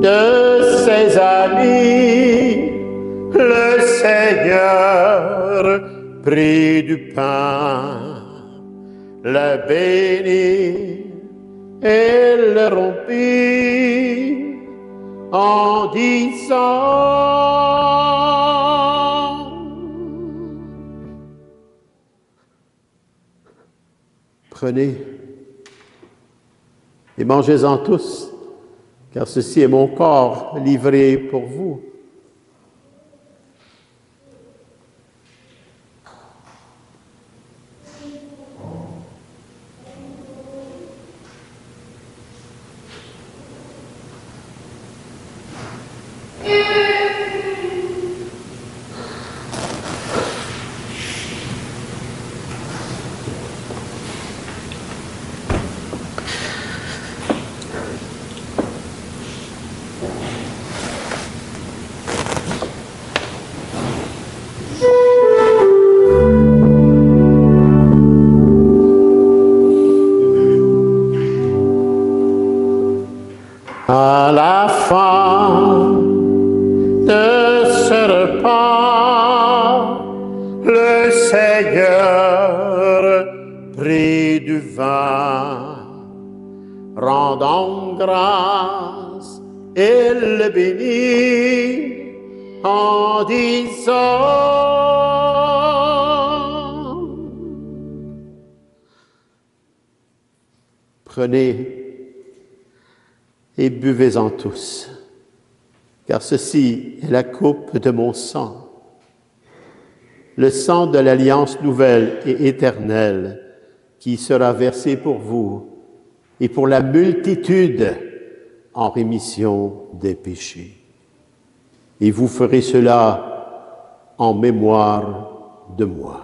Speaker 2: de ses amis, le Seigneur prit du pain, le bénit et le rompit en disant: prenez et mangez-en tous, car ceci est mon corps livré pour vous. À la fin de ce repas, le Seigneur prit du vin, rendant grâce, et le bénit en disant: prenez et buvez-en tous, car ceci est la coupe de mon sang, le sang de l'alliance nouvelle et éternelle, qui sera versé pour vous et pour la multitude en rémission des péchés. Et vous ferez cela en mémoire de moi.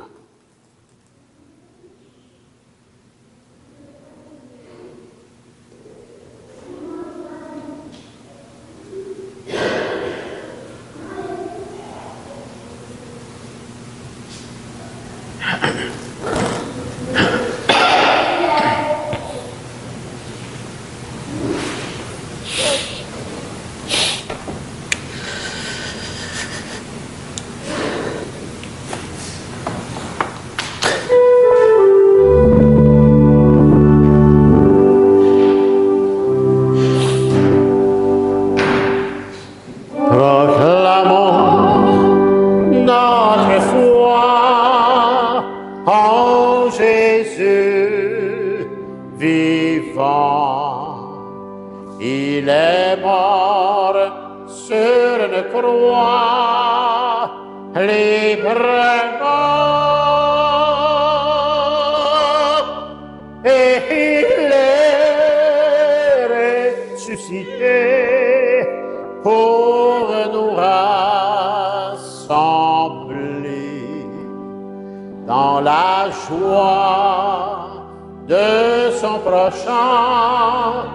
Speaker 2: Il est mort sur une croix, librement, et il est ressuscité pour nous rassembler dans la joie de son prochain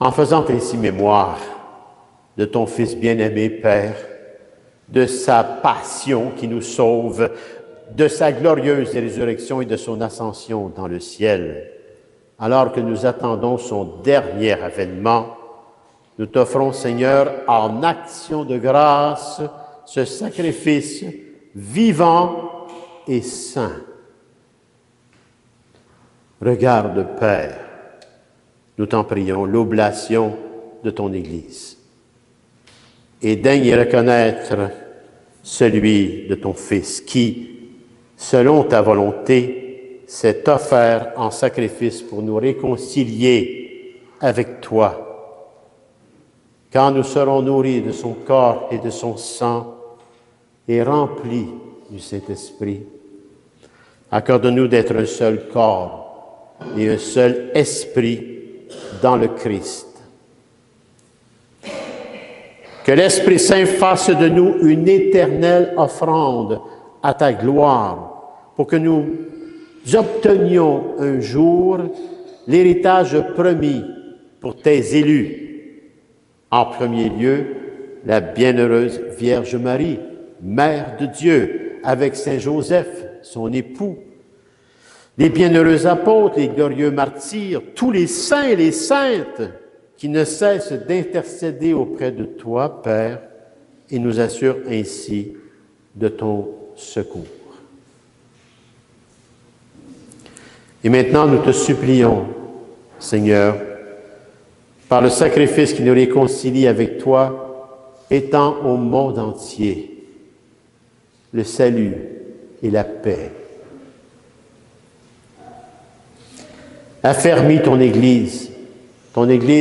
Speaker 2: En faisant ainsi mémoire de ton Fils bien-aimé, Père, de sa passion qui nous sauve, de sa glorieuse résurrection et de son ascension dans le ciel, alors que nous attendons son dernier avènement, nous t'offrons, Seigneur, en action de grâce, ce sacrifice vivant et saint. Regarde, Père, nous t'en prions, l'oblation de ton Église. Et daigne y reconnaître celui de ton Fils qui, selon ta volonté, s'est offert en sacrifice pour nous réconcilier avec toi. Quand nous serons nourris de son corps et de son sang et remplis du Saint-Esprit, accorde-nous d'être un seul corps et un seul esprit dans le Christ. Que l'Esprit Saint fasse de nous une éternelle offrande à ta gloire, pour que nous obtenions un jour l'héritage promis pour tes élus. En premier lieu, la bienheureuse Vierge Marie, Mère de Dieu, avec Saint Joseph, son époux, les bienheureux apôtres, les glorieux martyrs, tous les saints et les saintes qui ne cessent d'intercéder auprès de toi, Père, et nous assurent ainsi de ton secours. Et maintenant, nous te supplions, Seigneur, par le sacrifice qui nous réconcilie avec toi, étends au monde entier le salut et la paix. Affermis ton Église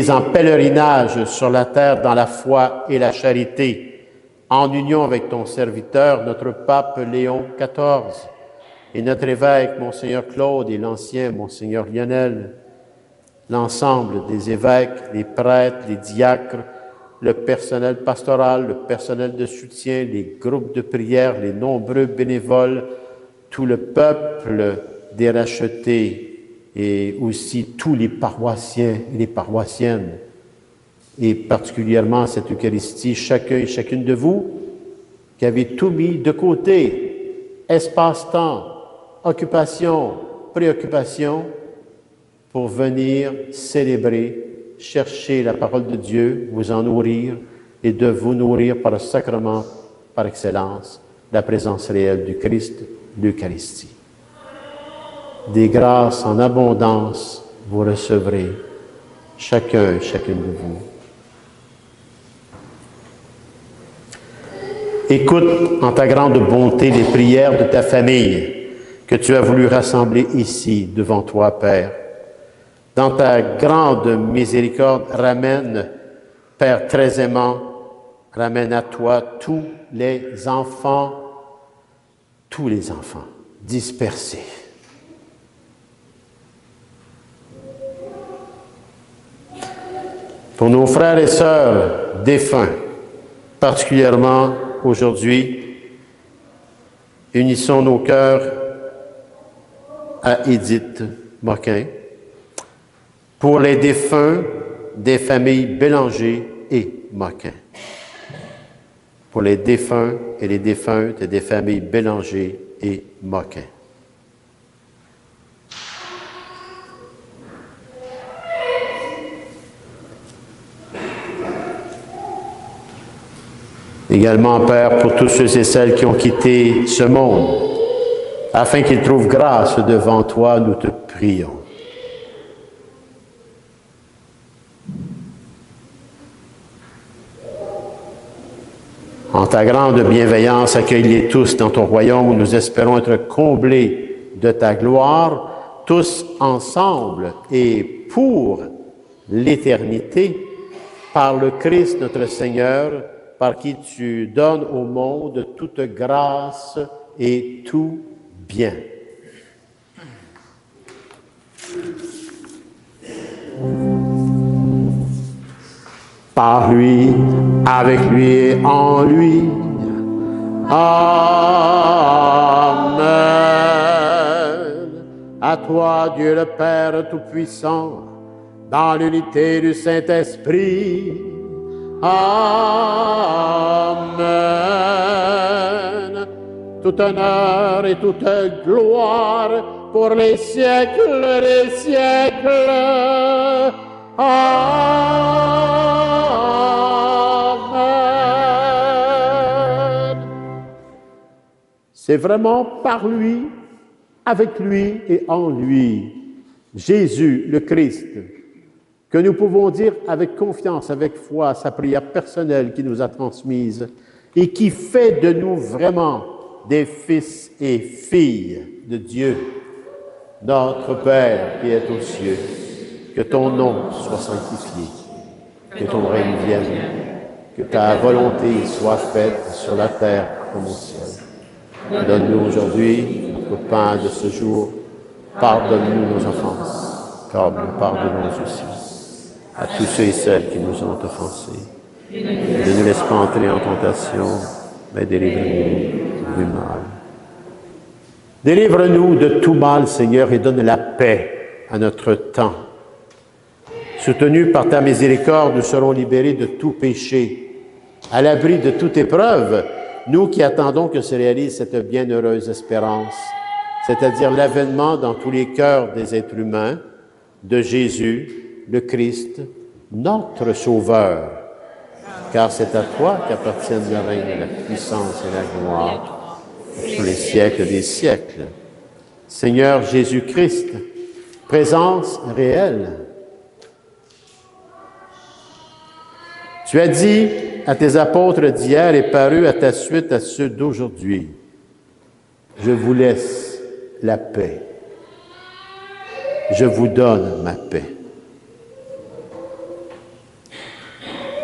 Speaker 2: en pèlerinage sur la terre dans la foi et la charité, en union avec ton serviteur, notre pape Léon XIV, et notre évêque, Monseigneur Claude, et l'ancien Monseigneur Lionel, l'ensemble des évêques, les prêtres, les diacres, le personnel pastoral, le personnel de soutien, les groupes de prière, les nombreux bénévoles, tout le peuple des rachetés, et aussi tous les paroissiens et les paroissiennes, et particulièrement cette Eucharistie, chacun et chacune de vous qui avez tout mis de côté, espace-temps, occupation, préoccupation, pour venir célébrer, chercher la parole de Dieu, vous en nourrir et de vous nourrir par le sacrement par excellence, la présence réelle du Christ, l'Eucharistie. Des grâces en abondance vous recevrez, chacun et chacune de vous. Écoute en ta grande bonté les prières de ta famille que tu as voulu rassembler ici devant toi, Père. Dans ta grande miséricorde, ramène, Père très aimant, ramène à toi tous les enfants dispersés. Pour nos frères et sœurs défunts, particulièrement aujourd'hui, unissons nos cœurs à Édith Moquin. Pour les défunts des familles Bélanger et Moquin. Pour les défunts et les défuntes des familles Bélanger et Moquin. Également, Père, pour tous ceux et celles qui ont quitté ce monde, afin qu'ils trouvent grâce devant toi, nous te prions. En ta grande bienveillance, accueille-les tous dans ton royaume où nous espérons être comblés de ta gloire, tous ensemble et pour l'éternité, par le Christ notre Seigneur, par qui tu donnes au monde toute grâce et tout bien. Par lui, avec lui et en lui, Amen. À toi, Dieu le Père Tout-Puissant, dans l'unité du Saint-Esprit. Amen. Tout honneur et toute gloire pour les siècles des siècles. Amen. C'est vraiment par lui, avec lui et en lui, Jésus le Christ, que nous pouvons dire avec confiance, avec foi, sa prière personnelle qui nous a transmise et qui fait de nous vraiment des fils et filles de Dieu. Notre Père qui est aux cieux, que ton nom soit sanctifié, que ton règne vienne, que ta volonté soit faite sur la terre comme au ciel. Donne-nous aujourd'hui notre pain de ce jour. Pardonne-nous nos offenses, comme nous pardonnons aussi à tous ceux et celles qui nous ont offensés. Ne nous laisse pas entrer en tentation, mais délivre-nous du mal. Délivre-nous de tout mal, Seigneur, et donne la paix à notre temps. Soutenus par ta miséricorde, nous serons libérés de tout péché, à l'abri de toute épreuve, nous qui attendons que se réalise cette bienheureuse espérance, c'est-à-dire l'avènement dans tous les cœurs des êtres humains de Jésus, le Christ, notre Sauveur. Car c'est à toi qu'appartiennent le règne, la puissance et la gloire pour les siècles des siècles. Seigneur Jésus-Christ, présence réelle. Tu as dit à tes apôtres d'hier et paru à ta suite à ceux d'aujourd'hui, je vous laisse la paix. Je vous donne ma paix.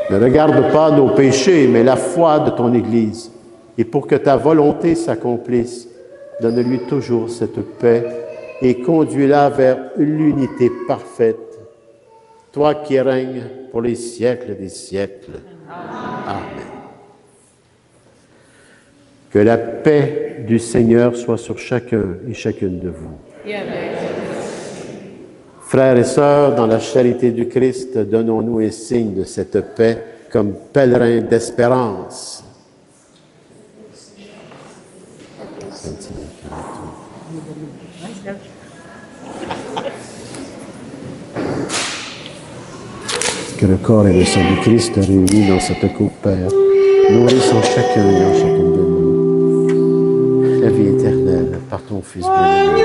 Speaker 2: Ne regarde pas nos péchés, mais la foi de ton Église. Et pour que ta volonté s'accomplisse, donne-lui toujours cette paix et conduis-la vers l'unité parfaite. Toi qui règnes pour les siècles des siècles. Amen. Que la paix du Seigneur soit sur chacun et chacune de vous. Frères et sœurs, dans la charité du Christ, donnons-nous un signe de cette paix comme pèlerins d'espérance. Que le corps et le sang du Christ réunis dans cette coupe, Père, nourrissons chacun et en chacune de nous la vie éternelle par ton Fils bien-aimé.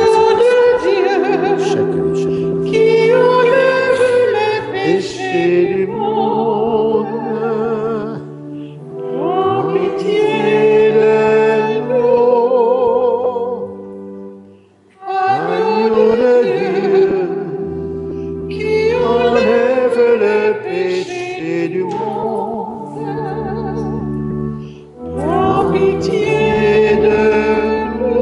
Speaker 2: Chacun et chacune
Speaker 5: Qui enlève les péchés
Speaker 2: du monde,
Speaker 5: en pitié de nous. Agneau de Dieu, qui enlève le péché du monde, en pitié de nous.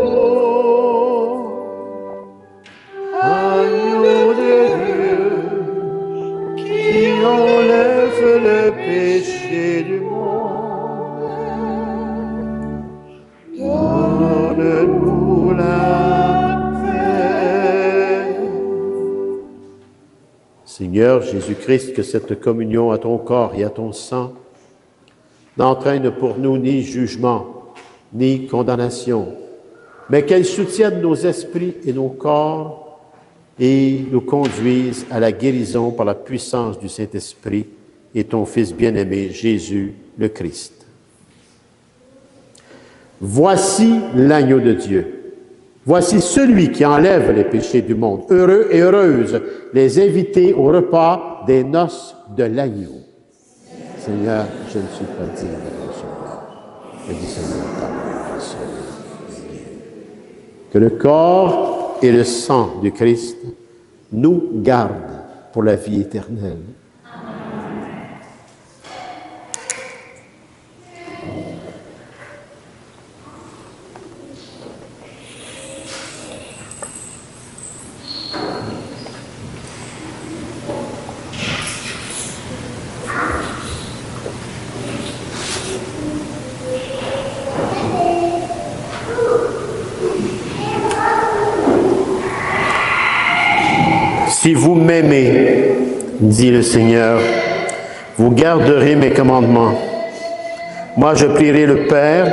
Speaker 5: Agneau de Dieu, qui enlève le péché du monde, donne-nous la paix.
Speaker 2: Seigneur Jésus-Christ, que cette communion à ton corps et à ton sang n'entraîne pour nous ni jugement, ni condamnation, mais qu'elle soutienne nos esprits et nos corps et nous conduise à la guérison par la puissance du Saint-Esprit et ton Fils bien-aimé, Jésus le Christ. Voici l'agneau de Dieu. Voici celui qui enlève les péchés du monde. Heureux et heureuses les invités au repas des noces de l'agneau. Seigneur, je ne suis pas digne de recevoir. Je dis seulement ta parole. Que le corps et le sang du Christ nous gardent pour la vie éternelle. Si vous m'aimez, dit le Seigneur, vous garderez mes commandements. Moi, je prierai le Père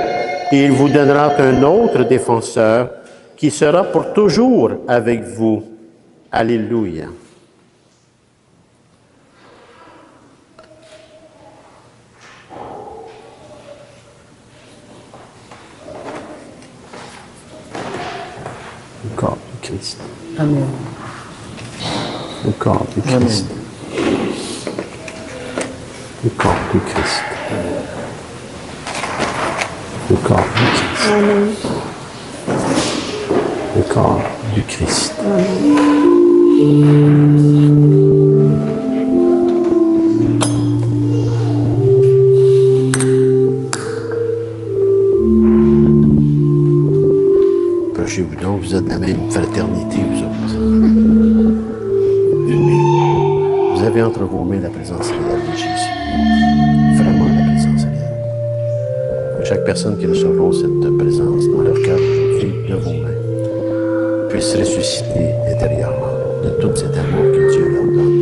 Speaker 2: et il vous donnera un autre défenseur qui sera pour toujours avec vous. Alléluia. Le corps du Christ.
Speaker 1: Amen.
Speaker 2: Le corps du Christ. Le corps du Christ. Le corps du Christ.
Speaker 3: Amen.
Speaker 2: Le corps du Christ. Approchez-vous donc, vous êtes de la même fraternité, vous autres. Vous avez entre vos mains la présence réelle de Jésus. Vraiment la présence réelle. Que chaque personne qui recevront cette présence dans leur cœur aujourd'hui de vos mains puisse ressusciter intérieurement de tout cet amour que Dieu leur donne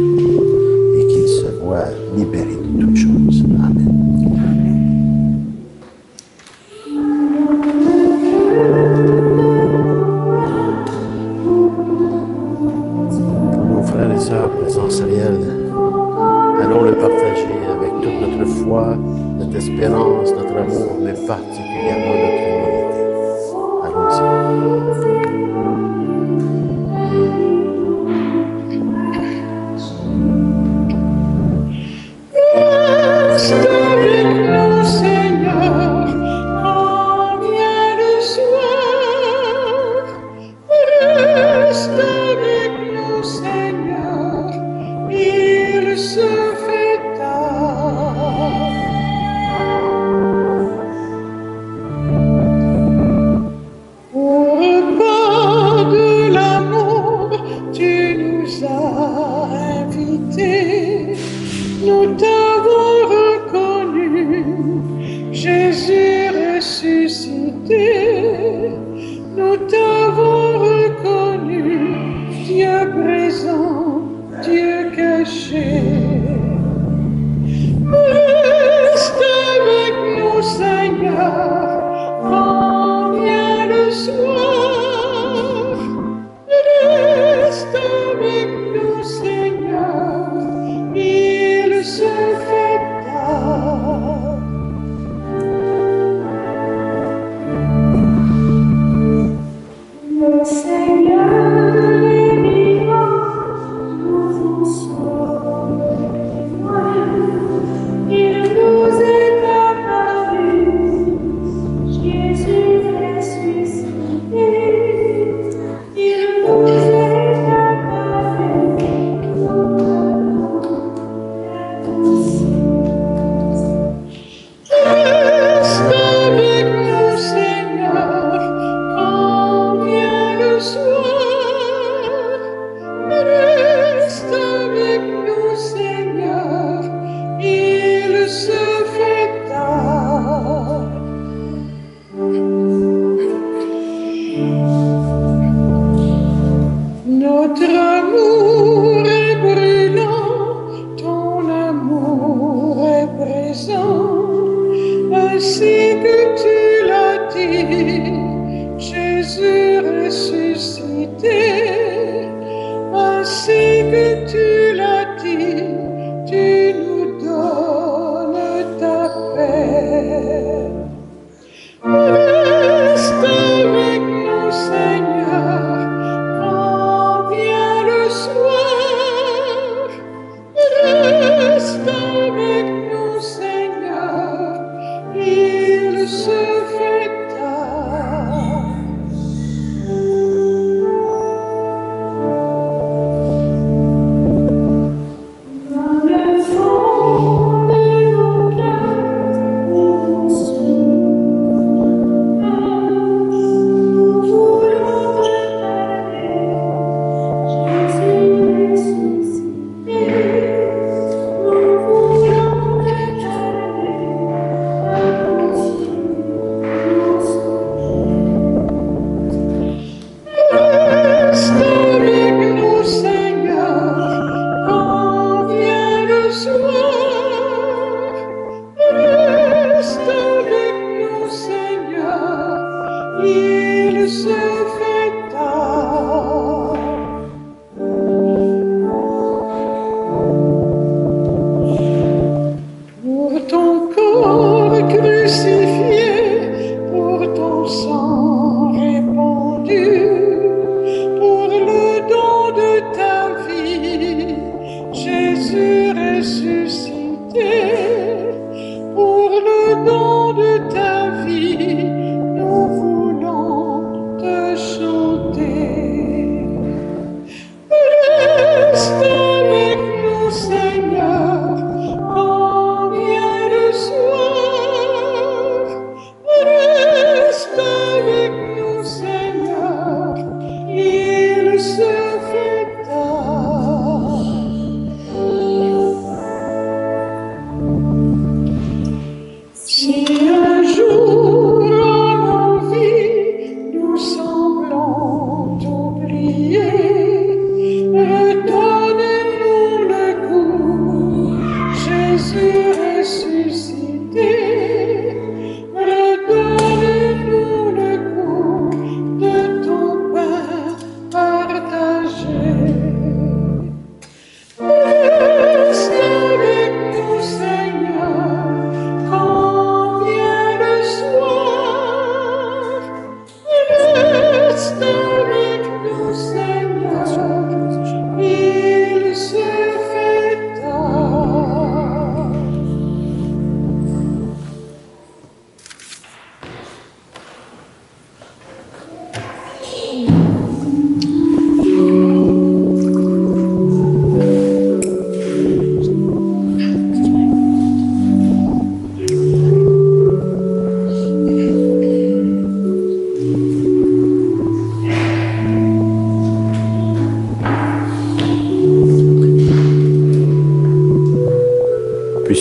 Speaker 2: et qu'ils se voient libérés de toutes choses. Amen. Présence réelle, allons le partager avec toute notre foi, notre espérance, notre amour, mais particulièrement notre humilité. Allons-y.
Speaker 5: Reste avec nous, Seigneur, quand vient le soir. Reste avec nous, Seigneur, il se fait tard. Au repas de l'amour, tu nous as invités. Nous t'avons reconnu, Jésus ressuscité. Nous t'avons reconnu, Dieu présent, Dieu caché. Reste avec nous, Seigneur, quand vient le soir. Reste avec nous, Seigneur, il se fait tard. Le Seigneur est vivant, nous en sommes témoins.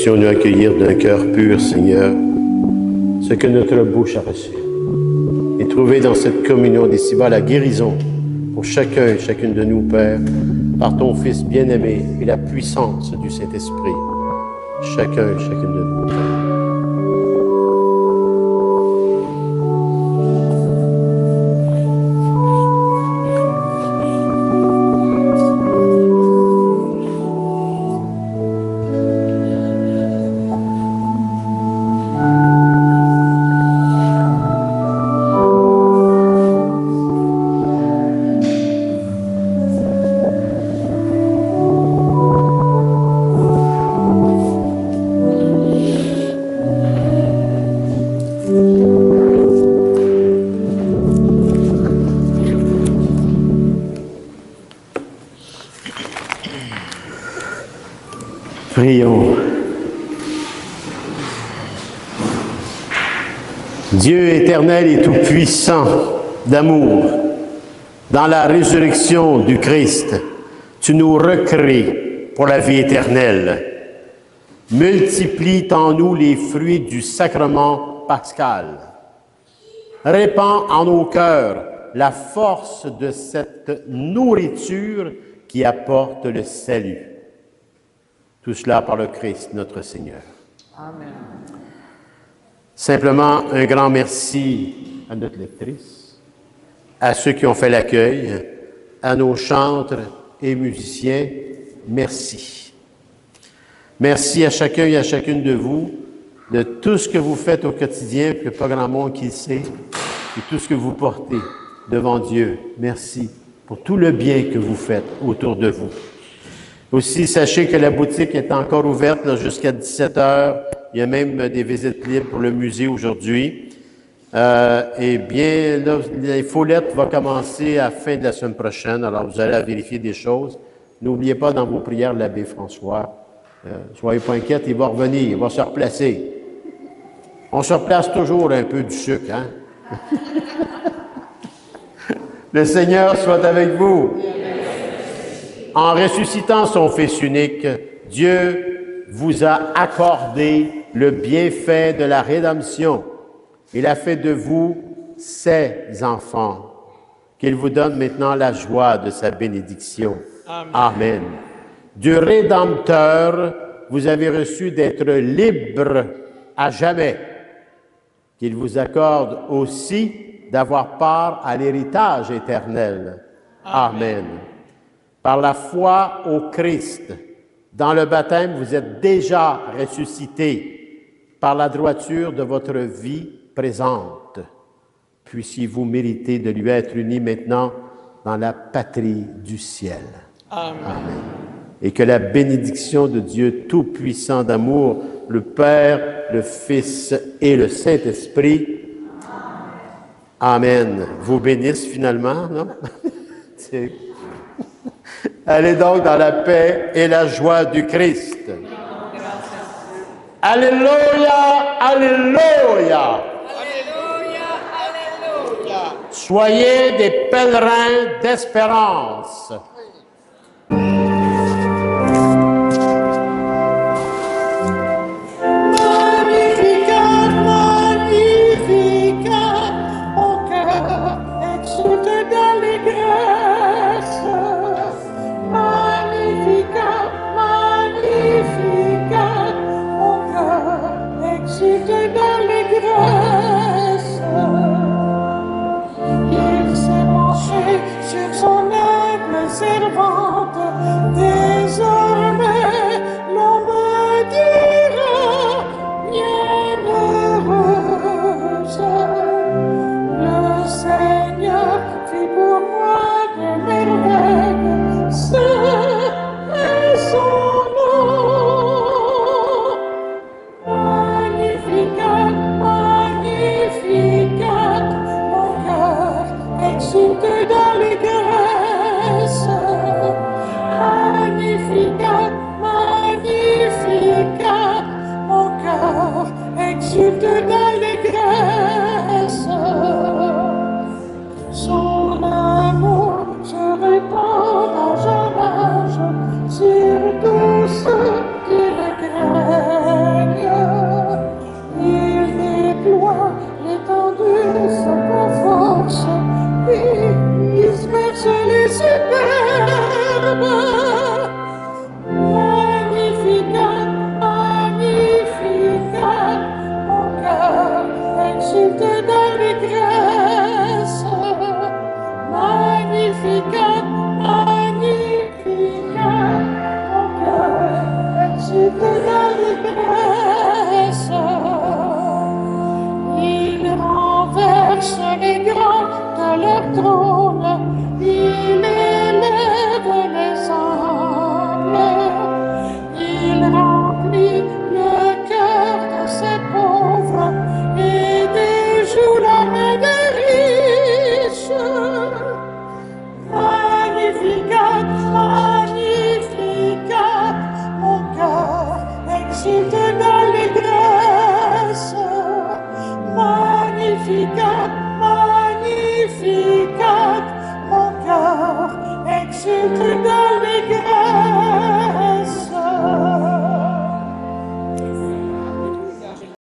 Speaker 2: puissions-nous accueillir d'un cœur pur, Seigneur, ce que notre bouche a reçu. Et trouver dans cette communion d'ici-bas la guérison pour chacun et chacune de nous, Père, par ton Fils bien-aimé et la puissance du Saint-Esprit. Chacun et chacune de nous, Père. Prions. Dieu éternel et tout-puissant d'amour, dans la résurrection du Christ, tu nous recrées pour la vie éternelle. Multiplie en nous les fruits du sacrement pascal. Répands en nos cœurs la force de cette nourriture qui apporte le salut. Tout cela par le Christ, notre Seigneur.
Speaker 1: Amen.
Speaker 2: Simplement, un grand merci à notre lectrice, à ceux qui ont fait l'accueil, à nos chantres et musiciens. Merci. Merci à chacun et à chacune de vous de tout ce que vous faites au quotidien, que pas grand monde qui le sait, et tout ce que vous portez devant Dieu. Merci pour tout le bien que vous faites autour de vous. Aussi, sachez que la boutique est encore ouverte là, jusqu'à 17h. Il y a même des visites libres pour le musée aujourd'hui. Eh bien, là, les follettes vont commencer à la fin de la semaine prochaine. Alors, vous allez vérifier des choses. N'oubliez pas dans vos prières l'abbé François. Soyez pas inquiets, il va revenir, il va se replacer. On se replace toujours un peu du sucre, hein? Le Seigneur soit avec vous. En ressuscitant son Fils unique, Dieu vous a accordé le bienfait de la rédemption. Il a fait de vous ses enfants. Qu'il vous donne maintenant la joie de sa bénédiction. Amen. Amen. Du Rédempteur, vous avez reçu d'être libre à jamais. Qu'il vous accorde aussi d'avoir part à l'héritage éternel. Amen. Par la foi au Christ, dans le baptême, vous êtes déjà ressuscités par la droiture de votre vie présente. Puissiez-vous mériter de lui être unis maintenant dans la patrie du ciel. Amen. Amen. Et que la bénédiction de Dieu Tout-Puissant d'amour, le Père, le Fils et le Saint-Esprit, Amen, vous bénisse finalement, non? Allez donc dans la paix et la joie du Christ. Alléluia, alléluia.
Speaker 1: Alléluia, alléluia.
Speaker 2: Soyez des pèlerins d'espérance.
Speaker 5: Il s'est penché sur son humble Magnificat, Magnificat, mon cœur exulte d'allégresse. Il renverse les grands de leur trône, il élève les humbles, il remplit le cœur de ses pauvres et déjoue la main des riches. Magnificat, Magnificat, mon cœur exulte d'allégresse. Magnificat, Magnificat, mon cœur exulte